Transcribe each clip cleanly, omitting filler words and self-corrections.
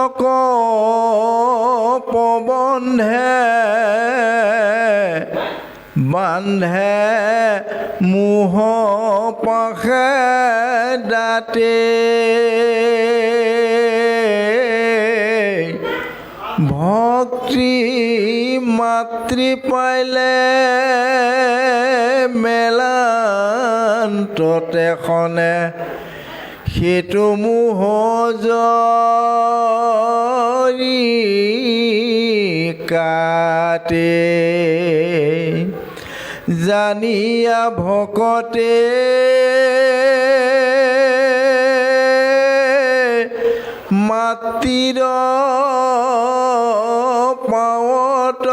মানক প্ৰবন্ধে বান্ধে মোহ পাশে দাঁতে ভক্তি মাতৃ পাইলে মেলান্ততে খনে সেইটো মোহ জৰি কাটে জানিয়া ভকতে মাতৃৰ পাৱত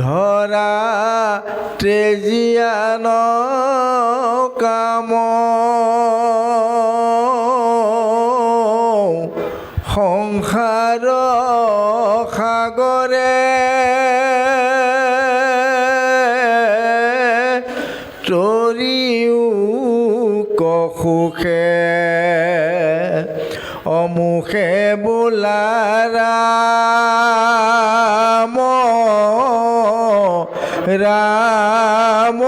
ধৰা তেজিয়ান কাম সংসাৰ সাগৰে তৰিও কসুখে অমুখে বোলা ৰাম ৰাম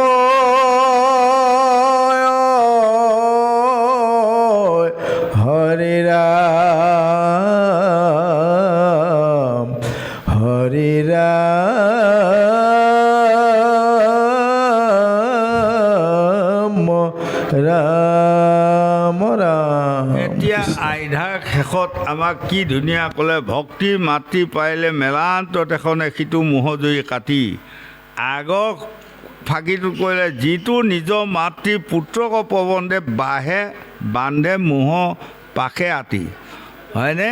হৰি ৰাম হৰি ৰাম ৰাম ৰাম। এতিয়া আইধাৰ শেষত আমাক কি ধুনীয়া ক'লে, ভক্তি মাতৃ পাৰিলে মেলান্তত এখনে সিটো মোহজৰি কাটি। আগৰ ফাঁকিটোত কৰিলে যিটো নিজৰ মাতৃ পুত্ৰক প্ৰবন্ধে বান্ধে মোহ পাশে আতি, হয়নে?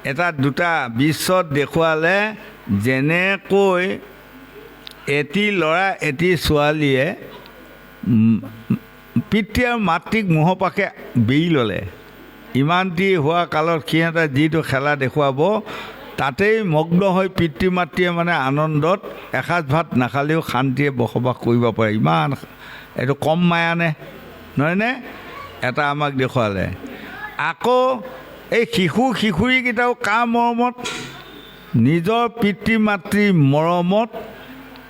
এটা দুটা বিশ্বত দেখুৱালে যেনেকৈ এটি ল'ৰা এটি ছোৱালীয়ে পিতৃ আৰু মাতৃক মোহ পাশে বেৰি ল'লে। ইমানটি হোৱা কালত সিহঁতে যিটো খেলা দেখুৱাব তাতেই মগ্ন হৈ পিতৃ মাতৃয়ে মানে আনন্দত এসাঁজ ভাত নাখালেও শান্তিয়ে বসবাস কৰিব পাৰে। ইমান এইটো কম মায়ানে নহয়নে? এটা আমাক দেখুৱালে। আকৌ এই শিশুৰীকেইটাও কাৰ মৰমত? নিজৰ পিতৃ মাতৃৰ মৰমত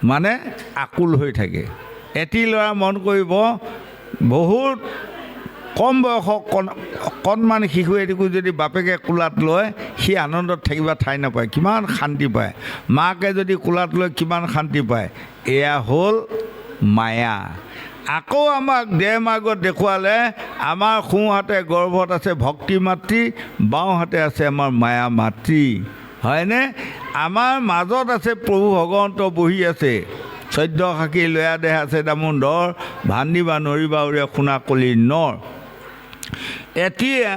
মানে আকুল হৈ থাকে। এটি ল'ৰা মন কৰিব, বহুত কম বয়সৰ অকণমান শিশু এটিকো যদি বাপেকে কোলাত লয় সি আনন্দত থাকিব ঠাই নাপায়, কিমান শান্তি পায়। মাকে যদি কোলাত লয় কিমান শান্তি পায়। এয়া হ'ল মায়া। আকৌ আমাক দেহ মাৰ্গত দেখুৱালে আমাৰ সোঁহাতে গৰ্ভত আছে ভক্তি মাতৃ, বাওঁহাতে আছে আমাৰ মায়া মাতৃ, হয়নে? আমাৰ মাজত আছে প্ৰভু ভগৱন্ত বহি আছে। 14 শাখী লয়া দেহ আছে দামোদৰ, ভান্দিবা নৰিবা উৰে শুনা কলি নৰ। এতিয়া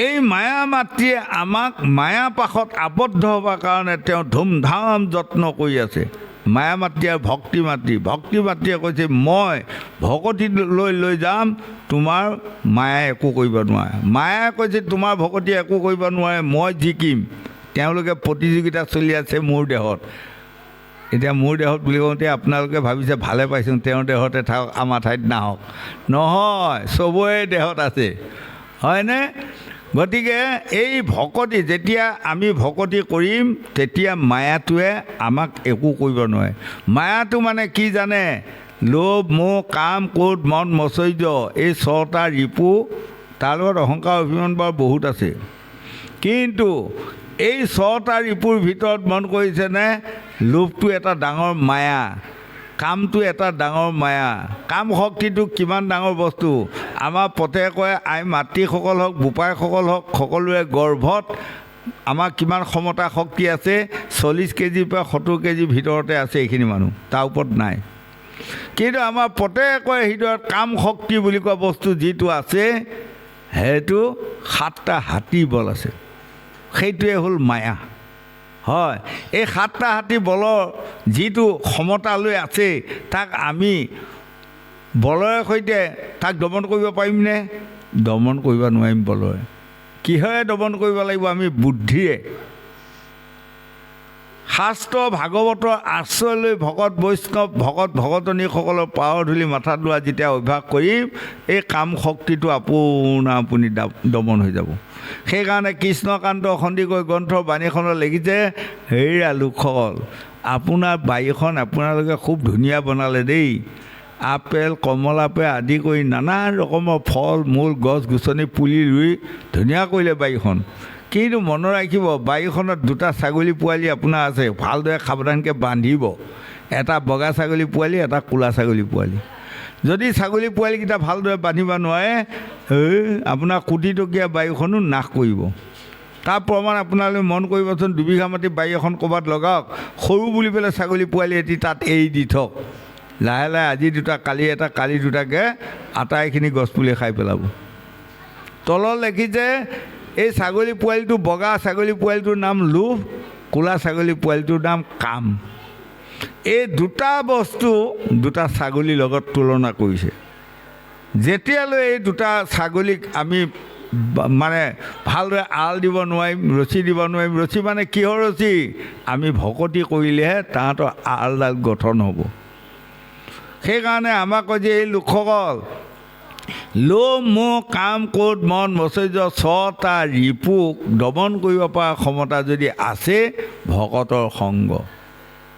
এই মায়া মাতৃয়ে আমাক মায়া পাশত আবদ্ধ হ'বৰ কাৰণে তেওঁ ধুমধাম যত্ন কৰি আছে। মায়া মাতৃ আৰু ভক্তি মাতৃ। ভক্তি মাতৃয়ে কৈছে মই ভকতি লৈ যাম, তোমাৰ মায়াই একো কৰিব নোৱাৰে। মায়াই কৈছে তোমাৰ ভকতিয়ে একো কৰিব নোৱাৰে, মই জিকিম। তেওঁলোকে প্ৰতিযোগিতা চলি আছে মোৰ দেহত। এতিয়া মোৰ দেহত বুলি কওঁতে আপোনালোকে ভাবিছে ভালে পাইছোঁ, তেওঁৰ দেহতে থাকক, আমাৰ ঠাইত নাহক। নহয়, চবৰে দেহত আছে, হয়নে? গতিকে এই ভকতি যেতিয়া আমি ভকতি কৰিম তেতিয়া মায়াটোৱে আমাক একো কৰিব নোৱাৰে। মায়াটো মানে কি জানে? লোভ মোহ কাম ক্ৰোধ মদ মচৰ্য, এই 6টা ৰিপু। তাৰ লগত অহংকাৰ অভিমান বাৰু বহুত আছে, কিন্তু এই 6টা ৰিপুৰ ভিতৰত মন কৰিছেনে? লোভটো এটা ডাঙৰ মায়া, কামটো এটা ডাঙৰ মায়া। কাম শক্তিটো কিমান ডাঙৰ বস্তু। আমাৰ প্ৰত্যেকৰে আই মাতৃসকল হওক, বোপাইসকল হওক, সকলোৰে গৰ্ভত আমাৰ কিমান ক্ষমতা শক্তি আছে? 40 কেজিৰ পৰা 70 কেজিৰ ভিতৰতে আছে এইখিনি মানুহ, তাৰ ওপৰত নাই। কিন্তু আমাৰ প্ৰত্যেকৰে হৃদয়ত কাম শক্তি বুলি কোৱা বস্তু যিটো আছে সেইটো 7টা হাতী বল আছে। সেইটোৱে হ'ল মায়া, হয়। এই 7টা হাতী বলৰ যিটো ক্ষমতালৈ আছে তাক আমি বলৰে সৈতে তাক দমন কৰিব পাৰিমনে? দমন কৰিব নোৱাৰিম বলৰে। কিহেৰে দমন কৰিব লাগিব? আমি বুদ্ধিৰে। শাস্ত্ৰ ভাগৱতৰ আশ্ৰয় লৈ ভকত বৈষ্ণৱ ভকতনীসকলৰ পাৱৰ ধূলি মাথাত লোৱা যেতিয়া অভ্যাস কৰিম এই কাম শক্তিটো আপুনি দমন হৈ যাব। সেইকাৰণে কৃষ্ণকান্ত সন্দিকৈ গ্ৰন্থৰ বাণীখনত লিখিছে, হেৰা লোকসকল, আপোনাৰ বাৰীখন আপোনালোকে খুব ধুনীয়া বনালে দেই। আপেল কমলাপে আদি কৰি নানা ৰকমৰ ফল মূল গছ গছনি পুলি ৰুই ধুনীয়া কৰিলে বাৰীখন। কিন্তু মনত ৰাখিব, বাৰীখনত দুটা ছাগলী পোৱালি আপোনাৰ আছে, ভালদৰে সাৱধানকৈ বান্ধিব। এটা বগা ছাগলী পোৱালি, এটা ক'লা ছাগলী পোৱালি। যদি ছাগলী পোৱালিকেইটা ভালদৰে বান্ধিব নোৱাৰে, আপোনাৰ কোটিটকীয়া বাৰীখনো নাশ কৰিব। তাৰ প্ৰমাণ আপোনালোকে মন কৰিবচোন, 2 বিঘা মাটি বাৰী এখন ক'ৰবাত লগাওক, সৰু বুলি পেলাই ছাগলী পোৱালি এটি তাত এৰি দি থওক। লাহে লাহে আজি দুটা কালি এটা কালি দুটাকৈ আটাইখিনি গছপুলি খাই পেলাব। তলত লিখিছে, এই ছাগলী পোৱালিটো বগা ছাগলী পোৱালিটোৰ নাম লোভ, ক'লা ছাগলী পোৱালিটোৰ নাম কাম। এই দুটা বস্তু দুটা ছাগলীৰ লগত তুলনা কৰিছে। যেতিয়ালৈ এই দুটা ছাগলীক আমি মানে ভালদৰে আল দিব নোৱাৰিম, ৰছী দিব নোৱাৰিম, ৰছী মানে কিহৰ ৰছী? আমি ভকতি কৰিলেহে তাহাঁতৰ আলডাল গঠন হ'ব। সেইকাৰণে আমাক কয় যে এই লোকসকল, লোভ মোহ কাম ক্ৰোধ মন মচৰ্য ছটা ৰিপুক দমন কৰিব পৰা ক্ষমতা যদি আছে, ভকতৰ সংগ,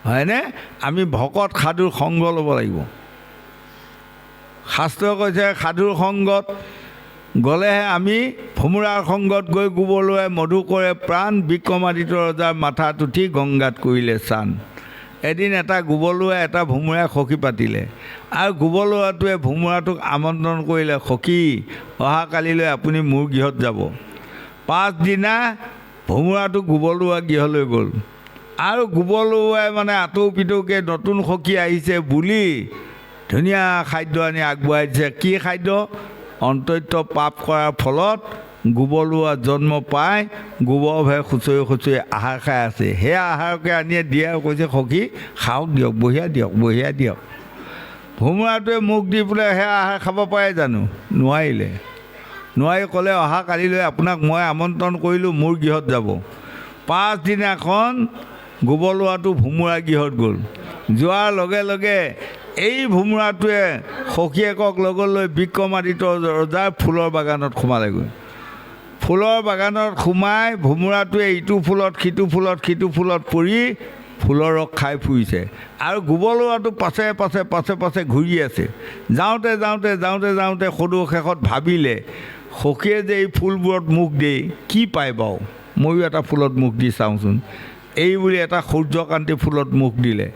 হয়নে? আমি ভকত সাধুৰ সংগ ল'ব লাগিব। শাস্ত্ৰই কৈছে, সাধুৰ সংগত গ'লেহে আমি ভোমোৰাৰ সংগত গৈ গোবৰ লোৱাই মধু কৰে প্ৰাণ, বিক্ৰমাদিত্য ৰজাৰ মাথাত উঠি গংগাত কৰিলে স্নান। এদিন এটা গোবলুৱাই এটা ভোমোৰাই সখী পাতিলে, আৰু গোবলুৱাটোৱে ভোমোৰাটোক আমন্ত্ৰণ কৰিলে, সখী অহাকালিলৈ আপুনি মোৰ গৃহত যাব। পাছদিনা ভোমোৰাটো গোবলুৱা গৃহলৈ গ'ল, আৰু গোবলুৱাই মানে আঁতৌ পিতৌকৈ নতুন সখী আহিছে বুলি ধুনীয়া খাদ্য আনি আগবঢ়াই দিছে। কি খাদ্য? অন্তত্য পাপ কৰাৰ ফলত গোবলুৱা জন্ম পাই গোবৰভাৱে খুচৰি খুচৰি আহাৰ খাই আছে। সেই আহাৰকে আনি দিয়ে আৰু কৈছে, সখী খাওক দিয়ক, বঢ়িয়া দিয়ক, বঢ়িয়া দিয়ক। ভোমোৰাটোৱে মুখ দি পেলাই সেই আহাৰ খাব পাৰে জানো? নোৱাৰিলে। নোৱাৰি ক'লে, অহা কালিলৈ আপোনাক মই আমন্ত্ৰণ কৰিলোঁ, মোৰ গৃহত যাব। পাছদিনাখন গোবলুৱাটো ভোমোৰা গৃহত গ'ল। যোৱাৰ লগে লগে এই ভোমোৰাটোৱে সখীয়েকক লগত লৈ বিক্ৰমাদিত্য ৰজাৰ ফুলৰ বাগানত সোমালেগৈ। ফুলৰ বাগানত সোমাই ভোমোৰাটোৱে ইটো ফুলত সিটো ফুলত সিটো ফুলত পৰি ফুলৰ ৰস খাই ফুৰিছে, আৰু গোবলুৱাটো পাছে পাছে পাছে পাছে ঘূৰি আছে। যাওঁতে যাওঁতে যাওঁতে যাওঁতে সদৌ শেষত ভাবিলে, সখীয়ে যে এই ফুলবোৰত মুখ দিয়ে কি পায় বাৰু, ময়ো এটা ফুলত মুখ দি চাওঁচোন। এই বুলি এটা সূৰ্যকান্তি ফুলত মুখ দিলে।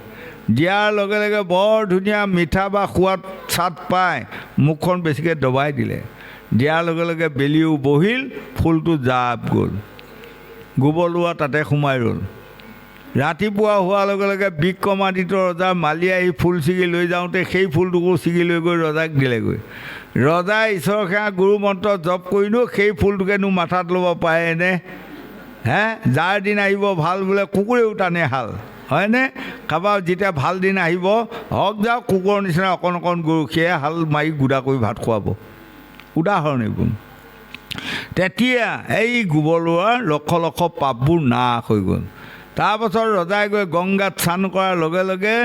দিয়াৰ লগে লগে বৰ ধুনীয়া মিঠা বা সোৱাদ চাট পাই মুখখন বেছিকৈ দবাই দিলে। দিয়াৰ লগে লগে বেলিও বহিল, ফুলটো জাপ গ'ল। গোবলুৱা তাতে সোমাই ৰ'ল। ৰাতিপুৱা হোৱাৰ লগে লগে বিক্ৰমাদিত্য ৰজাৰ মালি আহি ফুল ছিগি লৈ যাওঁতে সেই ফুলটোকো ছিগি লৈ গৈ ৰজাক দিলেগৈ। ৰজাই ঈশ্বৰ সেৱা গুৰু মন্ত্ৰ জপ কৰিনো সেই ফুলটোকেনো মাথাত ল'ব পাৰেনে? যাৰ দিন আহিব ভাল বোলে কুকুৰেও টানে হাল, হয়নে? কাৰোবাৰ যেতিয়া ভাল দিন আহিব, হওক যাওক কুকুৰৰ নিচিনা অকণ অকণ গৰু সেয়া হাল মাৰি গুদা কৰি ভাত খুৱাব। উদাহৰণ এইবোৰ। তেতিয়া এই গোবলুৱাৰ লক্ষ লক্ষ পাপবোৰ নাশ হৈ গ'ল। তাৰপাছত ৰজাই গৈ গংগাত স্নান কৰাৰ লগে লগে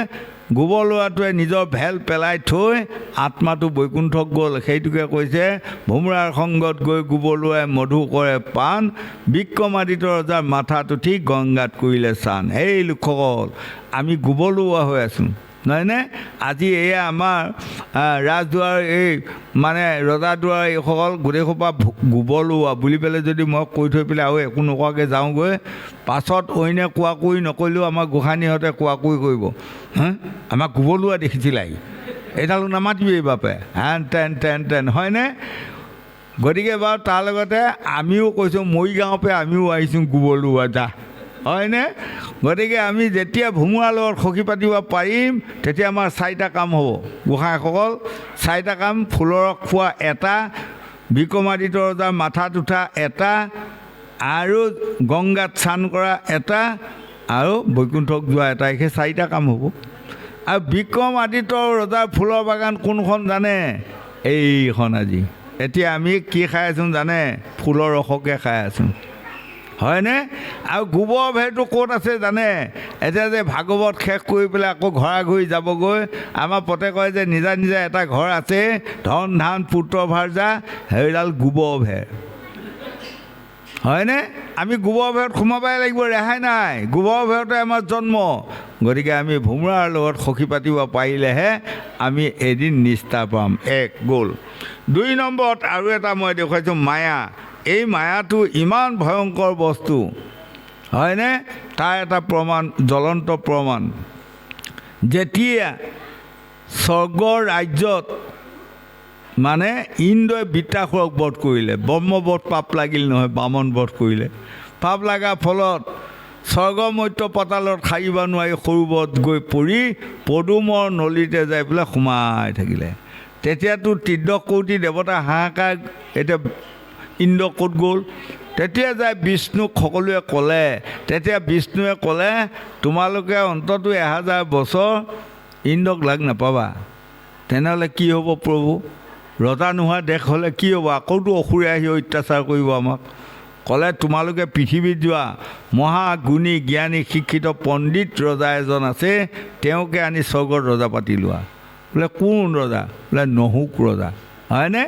গোবলুৱাটোৱে নিজৰ ভেল পেলাই থৈ আত্মাটো বৈকুণ্ঠক গ'ল। সেইটোকে কৈছে, ভোমোৰাৰ সংগত গৈ গোবলুৱাই মধু কৰে পাণ, বিক্ৰমাদিত্য ৰজাৰ মাথাত উঠি গংগাত কৰিলে স্নান। এই লোকসকল, আমি গোবলুৱা হৈ আছোঁ, নহয়নে? আজি এয়া আমাৰ ৰাজদুৱাৰ এই মানে ৰজাদুৱাৰ এইসকল গোটেইসোপা গোবলুৱা বুলি পেলাই যদি মই কৈ থৈ পেলাই আৰু একো নোকোৱাকৈ যাওঁগৈ, পাছত অইনে কোৱা কৰি নকৰিলেও আমাৰ গোসাঁনীহঁতে কোৱা কৰি কৰিব, আমাক গোবলুৱা দেখিছিলাই, এইডালো নামাতিবি বাপে, হেন তেন তেন তেন, হয়নে? গতিকে বাৰু তাৰ লগতে আমিও কৈছোঁ, মৰিগাঁৱৰ পৰা আমিও আহিছোঁ গোবলুৱা যা, হয়নে? গতিকে আমি যেতিয়া ভোমোৰাৰ লগত সখী পাতিব পাৰিম, তেতিয়া আমাৰ 4টা কাম হ'ব গোসাঁইসকল। 4টা কাম: ফুলৰ ৰস খোৱা 1টা, বিক্ৰমাদিত্য ৰজাৰ মাথাত উঠা 1টা, আৰু গংগাত স্নান কৰা 1টা, আৰু বৈকুণ্ঠক যোৱা 1টা। সেই 4টা কাম হ'ব। আৰু বিক্ৰমাদিত্য ৰজাৰ ফুলৰ বাগান কোনখন জানে? এইখন। আজি এতিয়া আমি কি খাই আছোঁ জানে? ফুলৰ ৰসকে খাই আছোঁ, হয়নে? আৰু গোবৰ ভেৰটো ক'ত আছে জানে? এতিয়া যে ভাগৱত শেষ কৰি পেলাই আকৌ ঘৰা ঘূৰি যাবগৈ, আমাৰ প্ৰত্যেকৰে যে নিজা নিজা এটা ঘৰ আছে, ধন ধান পুত্ৰ ভাৰ্যা, সেইডাল গোবৰ ভেৰ। হয়নে? আমি গোবৰ ভেৰত সোমাবই লাগিব, ৰেহাই নাই। গোবৰ ভেৰতে আমাৰ জন্ম। গতিকে আমি ভোমোৰাৰ লগত সখী পাতিব পাৰিলেহে আমি এদিন নিষ্ঠা পাম। এক গ'ল। 2 নম্বৰত আৰু এটা মই দেখুৱাইছোঁ মায়া। এই মায়াটো ইমান ভয়ংকৰ বস্তু, হয়নে? তাৰ এটা প্ৰমাণ, জ্বলন্ত প্ৰমাণ। যেতিয়া স্বৰ্গৰ ৰাজ্যত মানে ইন্দ্ৰই বৃত্ৰাসুৰক বধ কৰিলে, ব্ৰহ্মবধ পাপ লাগিল নহয়, বামন বধ কৰিলে। পাপ লগাৰ ফলত স্বৰ্গমৰ্ত্য পাতালত সাৰিব নোৱাৰি সৰুবত গৈ পৰি পদুমৰ নলীতে যাই পেলাই সোমাই থাকিলে। তেতিয়াতো তীৰ্থকৌটি দেৱতা হাহাকাৰ, এতিয়া ইন্দ্ৰ ক'ত গ'ল? তেতিয়া যাই বিষ্ণুক সকলোৱে ক'লে। তেতিয়া বিষ্ণুৱে ক'লে, তোমালোকে অন্ততঃ 1000 বছৰ ইন্দ্ৰক লাগ নাপাবা। তেনেহ'লে কি হ'ব প্ৰভু? ৰজা নোহোৱা দেশ হ'লে কি হ'ব? আকৌতো অসুৰে আহি অত্যাচাৰ কৰিব আমাক। ক'লে, তোমালোকে পৃথিৱীত যোৱা, মহাগুণী জ্ঞানী শিক্ষিত পণ্ডিত ৰজা এজন আছে, তেওঁকে আনি স্বৰ্গত ৰজা পাতি লোৱা। বোলে কোন ৰজা? বোলে নহুক ৰজা। হয়নে?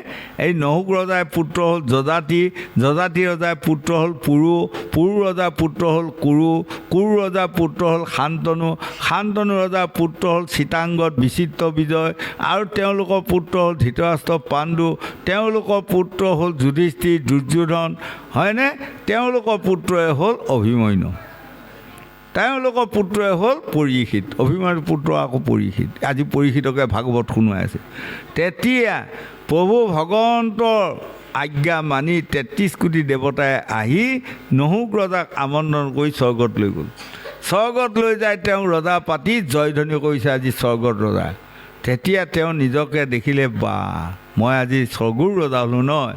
এই নহুক ৰজাৰ পুত্ৰ হ'ল যজাতি, যজাতি ৰজাৰ পুত্ৰ হ'ল পুৰু, পুৰু ৰজাৰ পুত্ৰ হ'ল কুৰু, কুৰু ৰজাৰ পুত্ৰ হ'ল শান্তনু, শান্তনু ৰজাৰ পুত্ৰ হ'ল চিতাংগত বিচিত্ৰ বিজয়, আৰু তেওঁলোকৰ পুত্ৰ হ'ল ধৃতৰাষ্ট্ৰ পাণ্ডু, তেওঁলোকৰ পুত্ৰ হ'ল যুধিষ্ঠিৰ দুৰ্যোধন। হয়নে? তেওঁলোকৰ পুত্ৰই হ'ল অভিমন্যু, তেওঁলোকৰ পুত্ৰই হ'ল পৰীক্ষিত। অভিমন্যুৰ পুত্ৰ আকৌ পৰীক্ষিত। আজি পৰীক্ষিতকে ভাগৱত শুনাই আছে। তেতিয়া প্ৰভু ভগৱন্তৰ আজ্ঞা মানি 33 কোটি দেৱতাই আহি নহুক ৰজাক আমন্ত্ৰণ কৰি স্বৰ্গত লৈ গ'ল। স্বৰ্গত লৈ যায় তেওঁ ৰজা পাতি জয়ধ্বনি কৰিছে আজি স্বৰ্গত ৰজা। তেতিয়া তেওঁ নিজকে দেখিলে, বা মই আজি স্বৰ্গৰ ৰজা হ'লোঁ নহয়।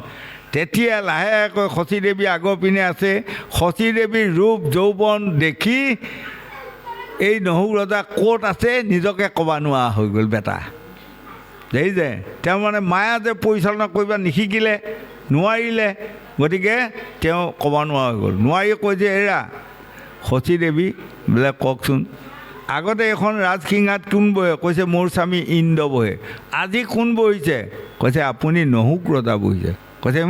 তেতিয়া লাহেকৈ সতী দেৱী আগৰ পিনে আছে। সতী দেৱীৰ ৰূপ যৌৱন দেখি এই নহুক ৰজা ক'ত আছে নিজকে ক'ব নোৱাৰা হৈ গ'ল বেটা। দেই যে তেওঁ মানে মায়া যে পৰিচালনা কৰিব নিশিকিলে, নোৱাৰিলে, গতিকে তেওঁ ক'ব নোৱাৰা হৈ গ'ল। নোৱাৰি কৈ যে, এৰা সতী দেৱী বোলে কওকচোন, আগতে এখন ৰাজসিংহাত কোন বহে? কৈছে মোৰ স্বামী ইন্দ্ৰ বহে। আজি কোন বহিছে? কৈছে আপুনি নহুক ৰজা বহিছে। কৈছে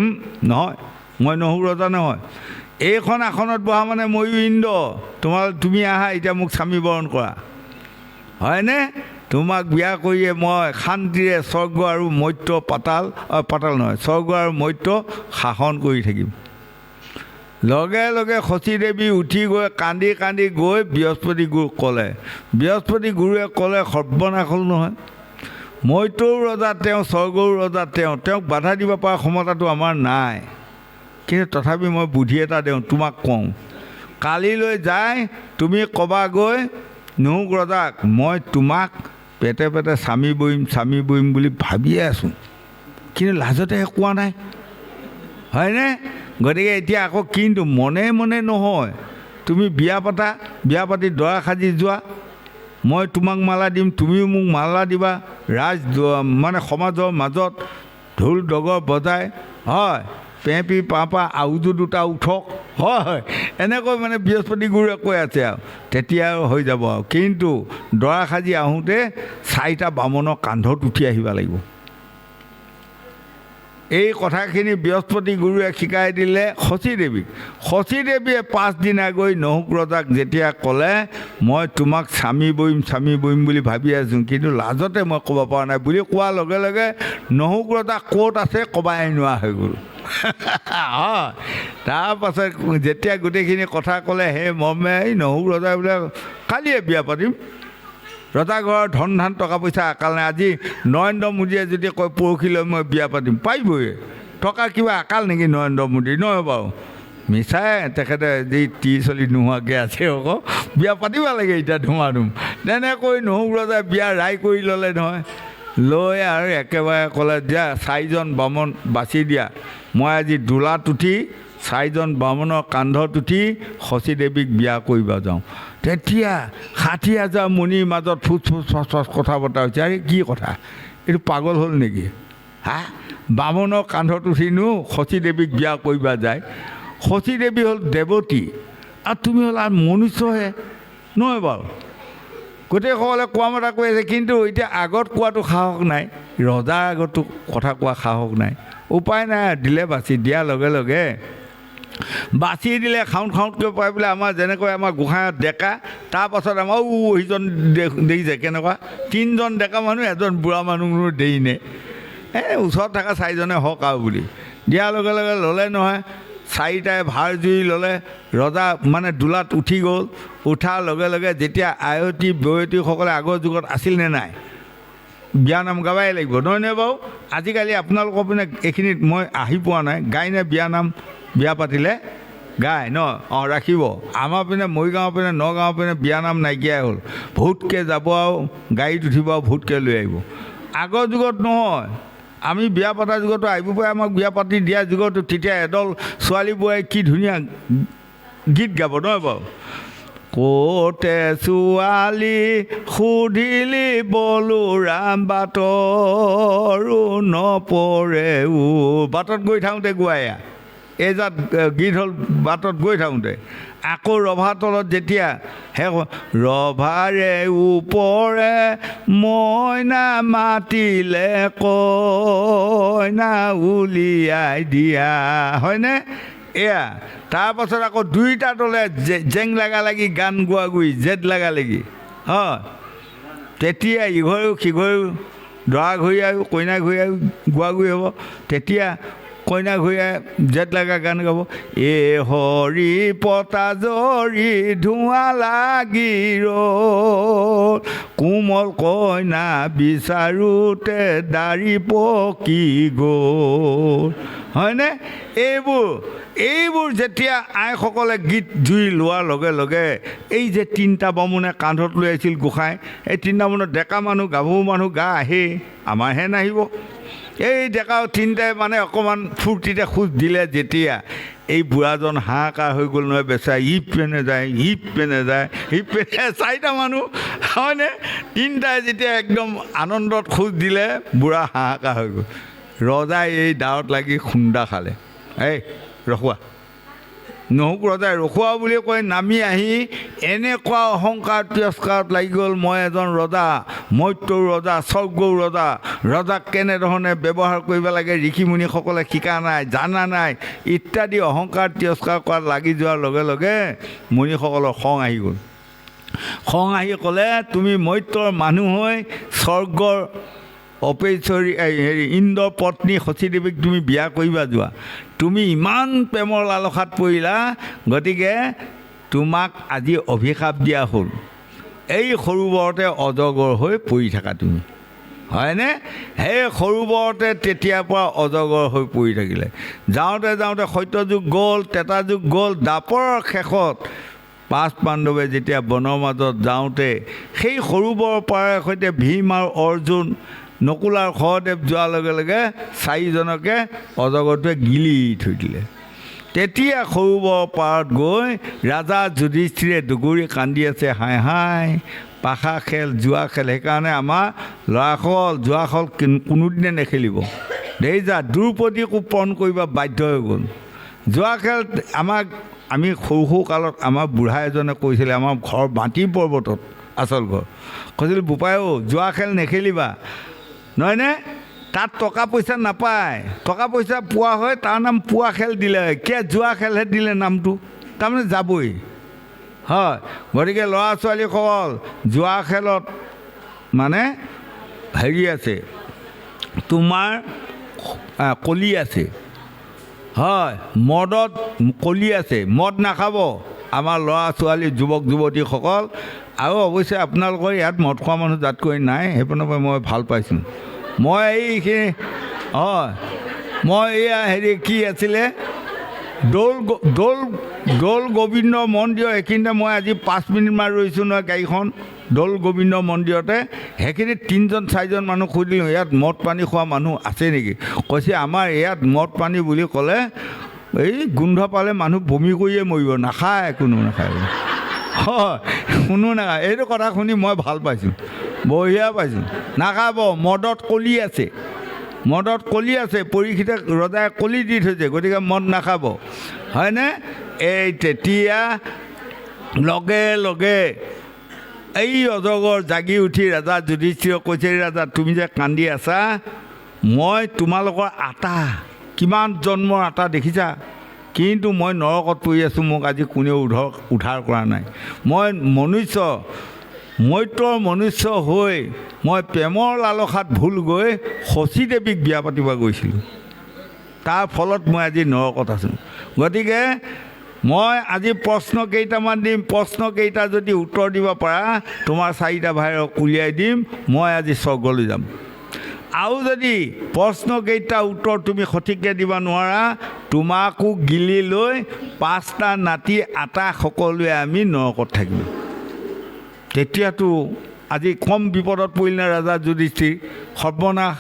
নহয়, মই নহুক ৰজা নহয়। এইখন আসনত বহা মানে ময়ো ইন্দ্ৰ। তুমি আহা এতিয়া মোক স্বামী বৰণ কৰা। হয়নে? তোমাক বিয়া কৰিয়ে মই শান্তিৰে স্বৰ্গ আৰু মৰ্ত্য পাতাল নহয়, স্বৰ্গ আৰু মৰ্ত্য শাসন কৰি থাকিম। লগে লগে সতী দেৱী উঠি গৈ কান্দি কান্দি গৈ বৃহস্পতি গুৰুক ক'লে। বৃহস্পতি গুৰুৱে ক'লে, সৰ্বনাশ হ'ল নহয়। মৰ্ত্যৰো ৰজা তেওঁ, স্বৰ্গৰো ৰজা তেওঁ, তেওঁক বাধা দিব পৰা ক্ষমতাটো আমাৰ নাই। কিন্তু তথাপি মই বুদ্ধি এটা দিওঁ, তোমাক কওঁ, কালিলৈ যাই তুমি ক'বা গৈ নহুক ৰজাক, মই তোমাক পেটে পেটে স্বামী বহিম বুলি ভাবিয়ে আছোঁ, কিন্তু লাজতেহে কোৱা নাই। হয়নে? গতিকে এতিয়া আকৌ কিন্তু মনে মনে নহয়, তুমি বিয়া পাতি দৰা সাজি যোৱা, মই তোমাক মালা দিম, তুমিও মোক মালা দিবা। মানে সমাজৰ মাজত ঢোল ডগৰ বজাই, হয়, পেঁপি পাপা আউজো দুটা উঠক, হয়, এনেকৈ মানে বৃহস্পতি গুৰুৱে কৈ আছে আৰু তেতিয়া হৈ যাব আৰু। কিন্তু দৰা সাজি আহোঁতে 4টা বামনৰ কান্ধত উঠি আহিব লাগিব। এই কথাখিনি বৃহস্পতি গুৰুৱে শিকাই দিলে সতী দেৱীক। সতী দেৱীয়ে 5 দিনা গৈ নহুক ৰজাক যেতিয়া ক'লে, মই তোমাক স্বামী বহিম বুলি ভাবি আছোঁ, কিন্তু লাজতে মই ক'ব পৰা নাই বুলি কোৱাৰ লগে লগে নহুক ৰজা ক'ত আছে ক'বাই নোৱাৰা হৈ গ'ল। হয়, তাৰপাছত যেতিয়া গোটেইখিনি কথা ক'লে, সেই মৰ্মে এই নহুক ৰজা বোলে কালিয়ে বিয়া পাতিম, ৰজা ঘৰৰ ধন ধান টকা পইচা আকাল নাই। আজি নৰেন্দ্ৰ মোদীয়ে যদি কয় পৰহিলৈ মই বিয়া পাতিম, পাৰিবই। টকা কিবা আকাল নেকি নৰেন্দ্ৰ মোদী? নহয় বাৰু, মিছাই তেখেতে যি 30 নোহোৱাকৈ আছে আকৌ বিয়া পাতিব লাগে এতিয়া ধুমাধুম। তেনেকৈ নহুক ৰজাই বিয়া ৰায় কৰি ল'লে নহয়। লৈ আৰু একেবাৰে ক'লে, দিয়া 4জন বামন বাছি দিয়া, মই আজি দোলাত উঠি 4জন বামনৰ কান্ধত উঠি সতী দেৱীক বিয়া কৰিব যাওঁ। তেতিয়া 60,000 মুনিৰ মাজত ফুচ কথা বতৰা হৈছে। আৰে কি কথা, এইটো পাগল হ'ল নেকি? বামনৰ কান্ধত উঠিনো সতী দেৱীক বিয়া কৰিব যায়? সতী দেৱী হ'ল দেৱতী আৰু তুমি হ'ল আৰু মনুষ্যহে নহয় বাৰু গোটেইসকলে কোৱা মতা কৈ আছে কিন্তু এতিয়া আগত কোৱাটো সাহস নাই ৰজাৰ আগতো কথা কোৱা সাহস নাই উপায় নাই দিলে বাচি দিয়াৰ লগে লগে বাচি দিলে খাউণ্ড খাউণ্ডকৈ পাই পেলাই আমাৰ যেনেকৈ আমাৰ গোঁসাইত ডেকা তাৰপাছত আমাৰ সিজন দেখিছে কেনেকুৱা তিনিজন ডেকা মানুহ এজন বুঢ়া মানুহনো দেৰিনে এই ওচৰত থকা চাৰিজনে হওক আৰু বুলি দিয়াৰ লগে লগে ল'লে নহয় চাৰিটাই ভাৰ জুই ল'লে ৰজা মানে দোলাত উঠি গ'ল উঠাৰ লগে লগে যেতিয়া আয়তী বয়তীসকলে আগৰ যুগত আছিল নে নাই বিয়া নাম গাবাই লাগিব নহয় নে বাৰু আজিকালি আপোনালোকৰ পিনে এইখিনিত মই আহি পোৱা নাই গায়নে বিয়া নাম বিয়া পাতিলে গায় ন অঁ ৰাখিব আমাৰ পিনে মৰিগাঁৱৰ পিনে নগাঁৱৰ পিনে বিয়া নাম নাইকিয়াই হ'ল ভূতকৈ যাব আৰু গাড়ীত উঠিব আৰু ভূতকৈ লৈ আহিব আগৰ যুগত নহয় আমি বিয়া পতা যুগতো আহিব পাৰে আমাক বিয়া পাতি দিয়া যুগতো তেতিয়া এডল ছোৱালী বোৱাৰী কি ধুনীয়া গীত গাব নহয় বাৰু ক'তে ছোৱালী সুধিলি বলোৰাম বাটৰো নপৰে বাটত গৈ থাকোঁতে গোৱাই এইজাত গীত হ'ল বাটত গৈ থাকোঁতে আকৌ ৰভা তলত যেতিয়া ৰভাৰে ওপৰে মইনা মাতিলে কইনা উলিয়াই দিয়া হয়নে এয়া তাৰপাছত আকৌ দুইটা তলে জেং লাগা লাগি গান গোৱা গুই জেদ লাগা লাগি হয় তেতিয়া ইঘৰেও সিঘৰেও দৰা ঘৰীয়াও কইনা ঘৰীয়াও গোৱা গুই হ'ব তেতিয়া কইনা ঘৰীয়াই জেদ লাগা গান গাব এ হৰি পতা জৰি ধোঁৱা লাগি ৰ'ল কোমল কইনা বিচাৰোঁতে দাড়ি পকি গ'ল হয়নে এইবোৰ যেতিয়া আইসকলে গীত জুই লোৱাৰ লগে লগে এই যে তিনিটা বামুণে কান্ধত লৈ আহিছিল গোঁসাই এই তিনিটা বামুণত ডেকা মানুহ গাভৰু মানুহ গা আহেই আমাৰহে নাহিব এই ডেকা তিনিটাই মানে অকণমান ফূৰ্তিতে খোজ দিলে যেতিয়া এই বুঢ়াজন হাহাকাৰ হৈ গ'ল নহয় বেচা ইপ পেনে যায় ইপ পেনে চাৰিটা মানুহ হয়নে তিনিটাই যেতিয়া একদম আনন্দত খোজ দিলে বুঢ়া হাহাকাৰ হৈ গ'ল ৰজাই এই দাৱত লাগি খুন্দা খালে এই ৰখোৱা নহওক ৰজাই ৰখোৱা বুলি কৈ নামি আহি এনেকুৱা অহংকাৰ তিৰস্কাৰত লাগি গ'ল মই এজন ৰজা মৰ্ত্যৰ ৰজা স্বৰ্গৰ ৰজা ৰজাক কেনেধৰণে ব্যৱহাৰ কৰিব লাগে ঋষি মুনিসকলে শিকা নাই জানা নাই ইত্যাদি অহংকাৰ তিৰস্কাৰ কৰাত লাগি যোৱাৰ লগে লগে মুনিসকলৰ খং আহি গ'ল খং আহি ক'লে তুমি মৰ্ত্যৰ মানুহ হৈ স্বৰ্গৰ অপেশ্বৰী ইন্দ্ৰৰ পত্নী সতী দেৱীক তুমি বিয়া কৰিবা যোৱা তুমি ইমান প্ৰেমৰ লালসাত পৰিলা গতিকে তোমাক আজি অভিশাপ দিয়া হ'ল এই সৰোবৰতে অজগৰ হৈ পৰি থাকা তুমি হয়নে সেই সৰোবৰতে তেতিয়াৰ পৰা অজগৰ হৈ পৰি থাকিলে যাওঁতে যাওঁতে সত্যযুগ গ'ল ত্ৰেতা যুগ গ'ল দ্বাপৰৰ শেষত পাঁচ পাণ্ডৱে যেতিয়া বনৰ মাজত যাওঁতে সেই সৰোবৰৰ পাৰৰ সৈতে ভীম আৰু অৰ্জুন নকুলাৰ সহদেৱ যোৱাৰ লগে লগে চাৰিজনকে অজগৰটোৱে গিলি থৈ দিলে তেতিয়া সৰোবৰ পাৰত গৈ ৰাজা যুধিষ্ঠিৰে দুগুৰি কান্দি আছে হাই হাই পাশা খেল জোৱা খেল সেইকাৰণে আমাৰ ল'ৰাসকল জোৱা খেল কোনোদিনে নেখেলিব দেই যা দ্ৰৌপদীকো পণ কৰিব বাধ্য হৈ গ'ল জোৱা খেল আমি সৰু কালত আমাৰ বুঢ়া এজনে কৈছিলে আমাৰ ঘৰ বাতি পৰ্বতত আচল ঘৰ কৈছিল বোপাইও জোৱা খেল নেখেলিবা নহয়নে তাত টকা পইচা নাপায় টকা পইচা পোৱা হয় তাৰ নাম পোৱা খেল দিলে হয় কিয় জোৱা খেলহে দিলে নামটো তাৰমানে যাবই হয় গতিকে ল'ৰা ছোৱালীসকল জোৱা খেলত মানে হেৰি আছে তোমাৰ কলি আছে হয় মদত কলি আছে মদ নাখাব আমাৰ ল'ৰা ছোৱালী যুৱক যুৱতীসকল আৰু অৱশ্যে আপোনালোকৰ ইয়াত মদ খোৱা মানুহ যাতকৈ নাই সেইপিনৰ পৰা মই ভাল পাইছোঁ মই এইখিনি হয় মই এয়া হেৰি কি আছিলে দৌল গোবিন্দ মন্দিৰ সেইখিনিতে মই আজি 5 মিনিটমান ৰৈছোঁ নহয় গাড়ীখন দৌল গোবিন্দ মন্দিৰতে সেইখিনিত 3-4জন মানুহ সুধিলোঁ ইয়াত মদ পানী খোৱা মানুহ আছে নেকি কৈছে আমাৰ ইয়াত মদ পানী বুলি ক'লে এই গোন্ধ পালে মানুহ বমি কৰিয়ে মৰিব নাখায় কোনো নাখায় হয় কোনো নাখায় এইটো কথা শুনি মই ভাল পাইছোঁ বঢ়িয়া পাইছোঁ নাখাব মদত কলি আছে মদত কলি আছে, পৰীক্ষিতে ৰজাই কলি দি থৈছে, গতিকে মদ নাখাব, হয়নে? এই তেতিয়া লগে লগে এই অজগৰ জাগি উঠি ৰাজা যুধিষ্ঠিৰক কৈছে, ৰাজা তুমি যে কান্দি আছা, মই তোমালোকৰ আটা, কিমান জন্মৰ আটা দেখিছা, কিন্তু মই নৰকত পৰি আছোঁ, মোক আজি কোনেও উদ্ধাৰ কৰা নাই। মই মৈত্ৰৰ মনুষ্য হৈ মই প্ৰেমৰ লালসাত ভুল গৈ শচী দেৱীক বিয়া পাতিব গৈছিলোঁ, তাৰ ফলত মই আজি নৰকত আছোঁ। গতিকে মই আজি প্ৰশ্ন কেইটামান দিম, প্ৰশ্ন কেইটা যদি উত্তৰ দিব পাৰা তোমাৰ 4টা ভাইৰক উলিয়াই দিম, মই আজি স্বৰ্গলৈ যাম। আৰু যদি প্ৰশ্ন কেইটা উত্তৰ তুমি সঠিককৈ দিব নোৱাৰা, তোমাকো গিলি লৈ 5টা নাতি আটা সকলোৱে আমি নৰকত থাকিম। তেতিয়াতো আজি কম বিপদত পৰিলে ৰাজা যুধিষ্ঠিৰ, সৰ্বনাশ।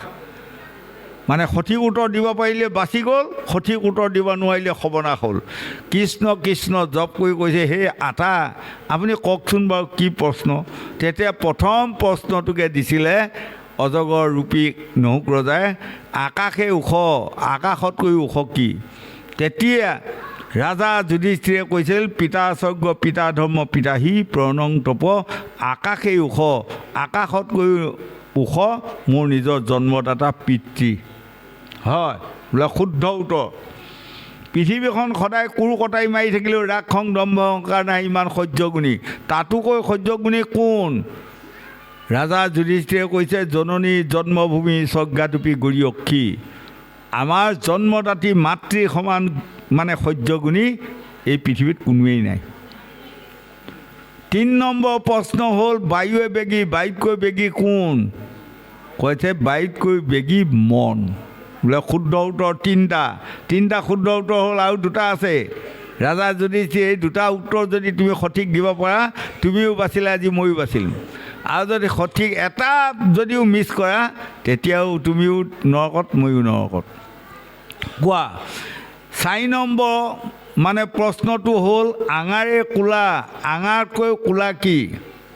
মানে সঠিক উত্তৰ দিব পাৰিলে বাচি গ'ল, সঠিক উত্তৰ দিব নোৱাৰিলে সৰ্বনাশ হ'ল। কৃষ্ণ কৃষ্ণ জপ কৰি কৈছে, সেই আটা আপুনি কওকচোন বাৰু কি প্ৰশ্ন। তেতিয়া প্ৰথম প্ৰশ্নটোকে দিছিলে অজগৰ ৰূপী নহুক ৰজাই, আকাশে ওখ, আকাশতকৈ ওখ কি? তেতিয়া ৰাজা যুধিষ্ঠিৰে কৈছিল, পিতা স্বৰ্গ পিতা ধৰ্ম পিতাহি প্ৰণং তপ, আকাশেই ওখ, আকাশতকৈ ওখ মোৰ নিজৰ জন্মদাতা পিতৃ। হয় বোলে শুদ্ধ উত্তৰ। পৃথিৱীখন সদায় কোৰ কটাই মাৰি থাকিলেও ৰাগ খং দম্ভ অহংকাৰ নাই, ইমান সহ্যগুণী, তাতোকৈ সহ্যগুণী কোন? ৰাজা যুধিষ্ঠিৰে কৈছে, জননী জন্মভূমি স্বৰ্গাটোপি গৰি অক্ষী, আমাৰ জন্মদাতী মাতৃ সমান মানে সহ্যগুণী এই পৃথিৱীত কোনোৱেই নাই। 3 নম্বৰ প্ৰশ্ন হ'ল, বায়ুৱে বেগী, বায়ুতকৈ বেগী কোন? কৈছে বায়ুতকৈ বেগী মন। বোলে শুদ্ধ উত্তৰ 3টা শুদ্ধ উত্তৰ হ'ল, আৰু 2টা আছে। ৰাজা যুধিষ্ঠিৰ এই 2টা উত্তৰ যদি তুমি সঠিক দিব পাৰা, তুমিও বাচিলা, আজি ময়ো বাচিলোঁ। আৰু যদি সঠিক এটা যদিও মিছ কৰা, তেতিয়াও তুমিও নৰকত, ময়ো নৰকত। কোৱা 4 নম্বৰ মানে প্ৰশ্নটো হ'ল, আঙাৰে কোলা, আঙাৰতকৈ কোলা কি?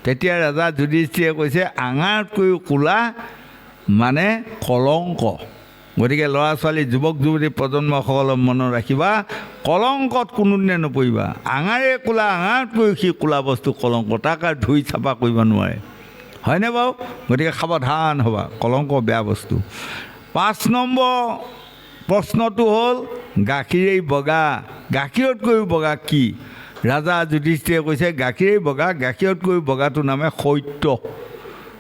তেতিয়া ৰাজা যুধিষ্ঠিৰে কৈছে, আঙাৰতকৈও কোলা মানে কলংক। গতিকে ল'ৰা ছোৱালী, যুৱক যুৱতী প্ৰজন্মসকলক মনত ৰাখিবা, কলংকত কোনোদিনে নপৰিবা। আঙাৰে কোলা, আঙাৰতকৈ সি কোলা বস্তু কলংক, তাক আৰু ধুই চাফা কৰিব নোৱাৰে, হয়নে বাৰু? গতিকে সাৱধান হ'বা, কলংক বেয়া বস্তু। 5 নম্বৰ প্ৰশ্নটো হ'ল, গাখীৰেই বগা, গাখীৰতকৈও বগা কি? ৰাজা যুধিষ্ঠিৰে কৈছে, গাখীৰেই বগা, গাখীৰতকৈ বগাটো নামে সত্য।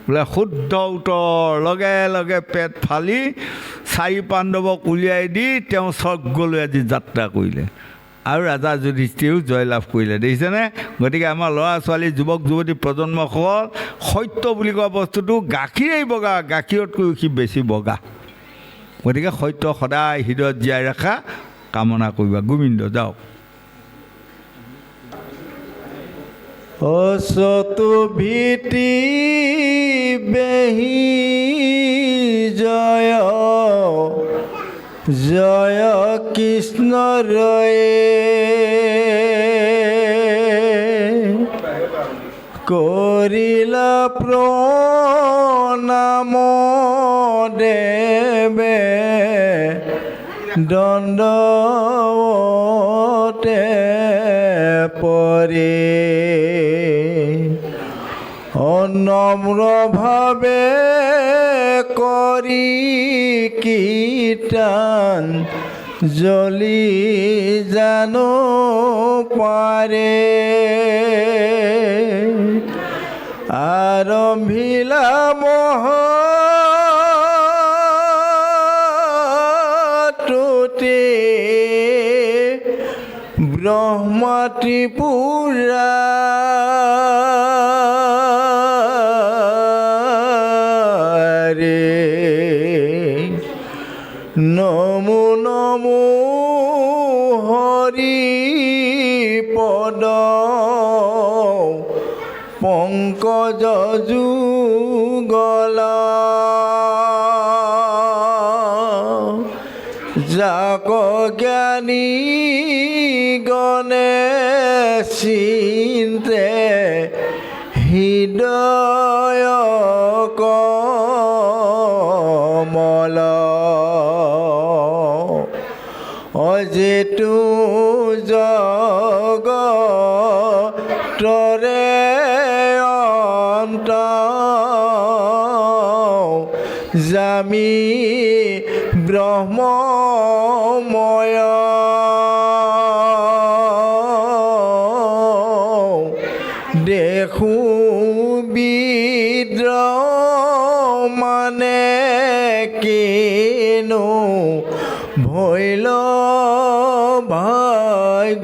বোলে শুদ্ধ উত্তৰ। লগে লগে পেট ফালি 4 পাণ্ডৱক উলিয়াই দি তেওঁ স্বৰ্গলৈ আজি যাত্ৰা কৰিলে, আৰু ৰাজা যুধিষ্ঠিৰেও জয়লাভ কৰিলে, দেখিছেনে? গতিকে আমাৰ ল'ৰা ছোৱালী, যুৱক যুৱতী প্ৰজন্মসকল, সত্য বুলি কোৱা বস্তুটো গাখীৰেই বগা, গাখীৰতকৈ সি বেছি বগা। গতিকে সত্য সদায় হৃদয়ত জীয়াই ৰখা কামনা কৰিবা। গোবিন্দ যাওক। অসতু ভীতি বেহি জয় জয় কৃষ্ণ রয়ে, করিলা প্রণাম দেবে দণ্ডতে পরে, অনম্রভাবে করি কীর্তন জলি জানো পারে, আরম্ভিলা মহ টুটি ব্রহ্মা ত্রিপুরা, নমো নমো হরি পদ পঙ্কজ যুগল, যাক জ্ঞানী গণে চিন্তে হৃদয় কমল। অজিতু জগতৰে অন্ত জামি ব্ৰহ্মময় দেখো বিদ্ৰোহ মানে কিনো ভৈল ভাগুদয়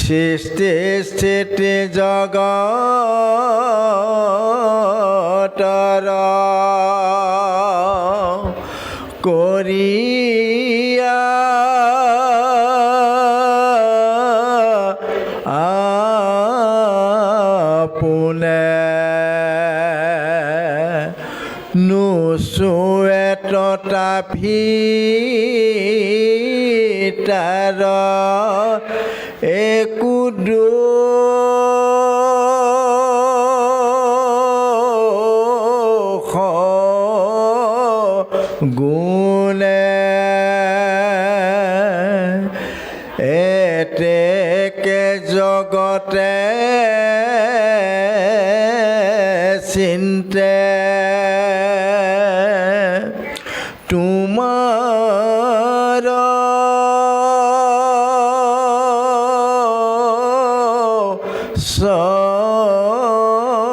সৃষ্টি স্থিতি জগতৰ কৰিয়া আপোনে নুচুৱে তথাপিতাৰ একো দোষ গুণে এতেকে জগতে চিন্তে তোমাৰ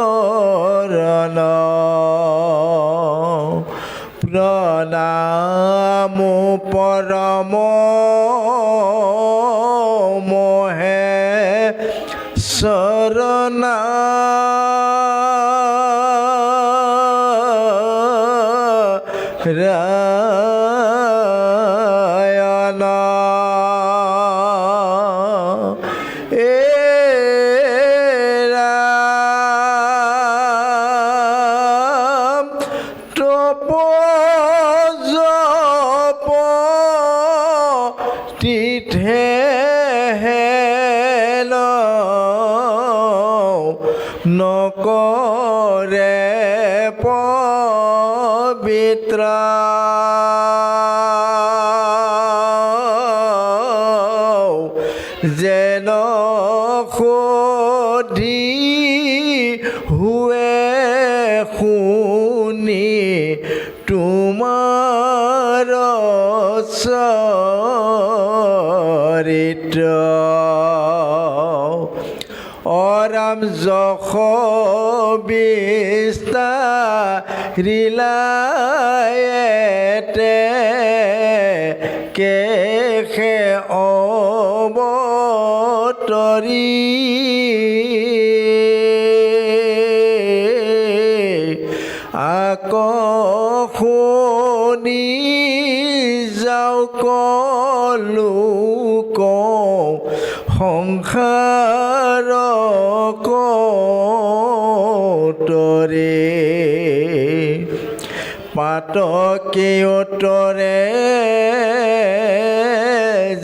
চৰণ প্ৰণাম পৰম মোহে শৰণা ৰায়ণ ৰাম তপ জপ তিথে নকৰে পবিত্ৰ যেন সুধি হুৱে শুনি তোমাৰ চৰিত্ৰ অৰাম যশ বিস্তাৰিলায়েতে কেশে অৱতৰি আকৰ্ষণি যাওক লোক সংসাৰ কতৰে পাতকে উত্তৰে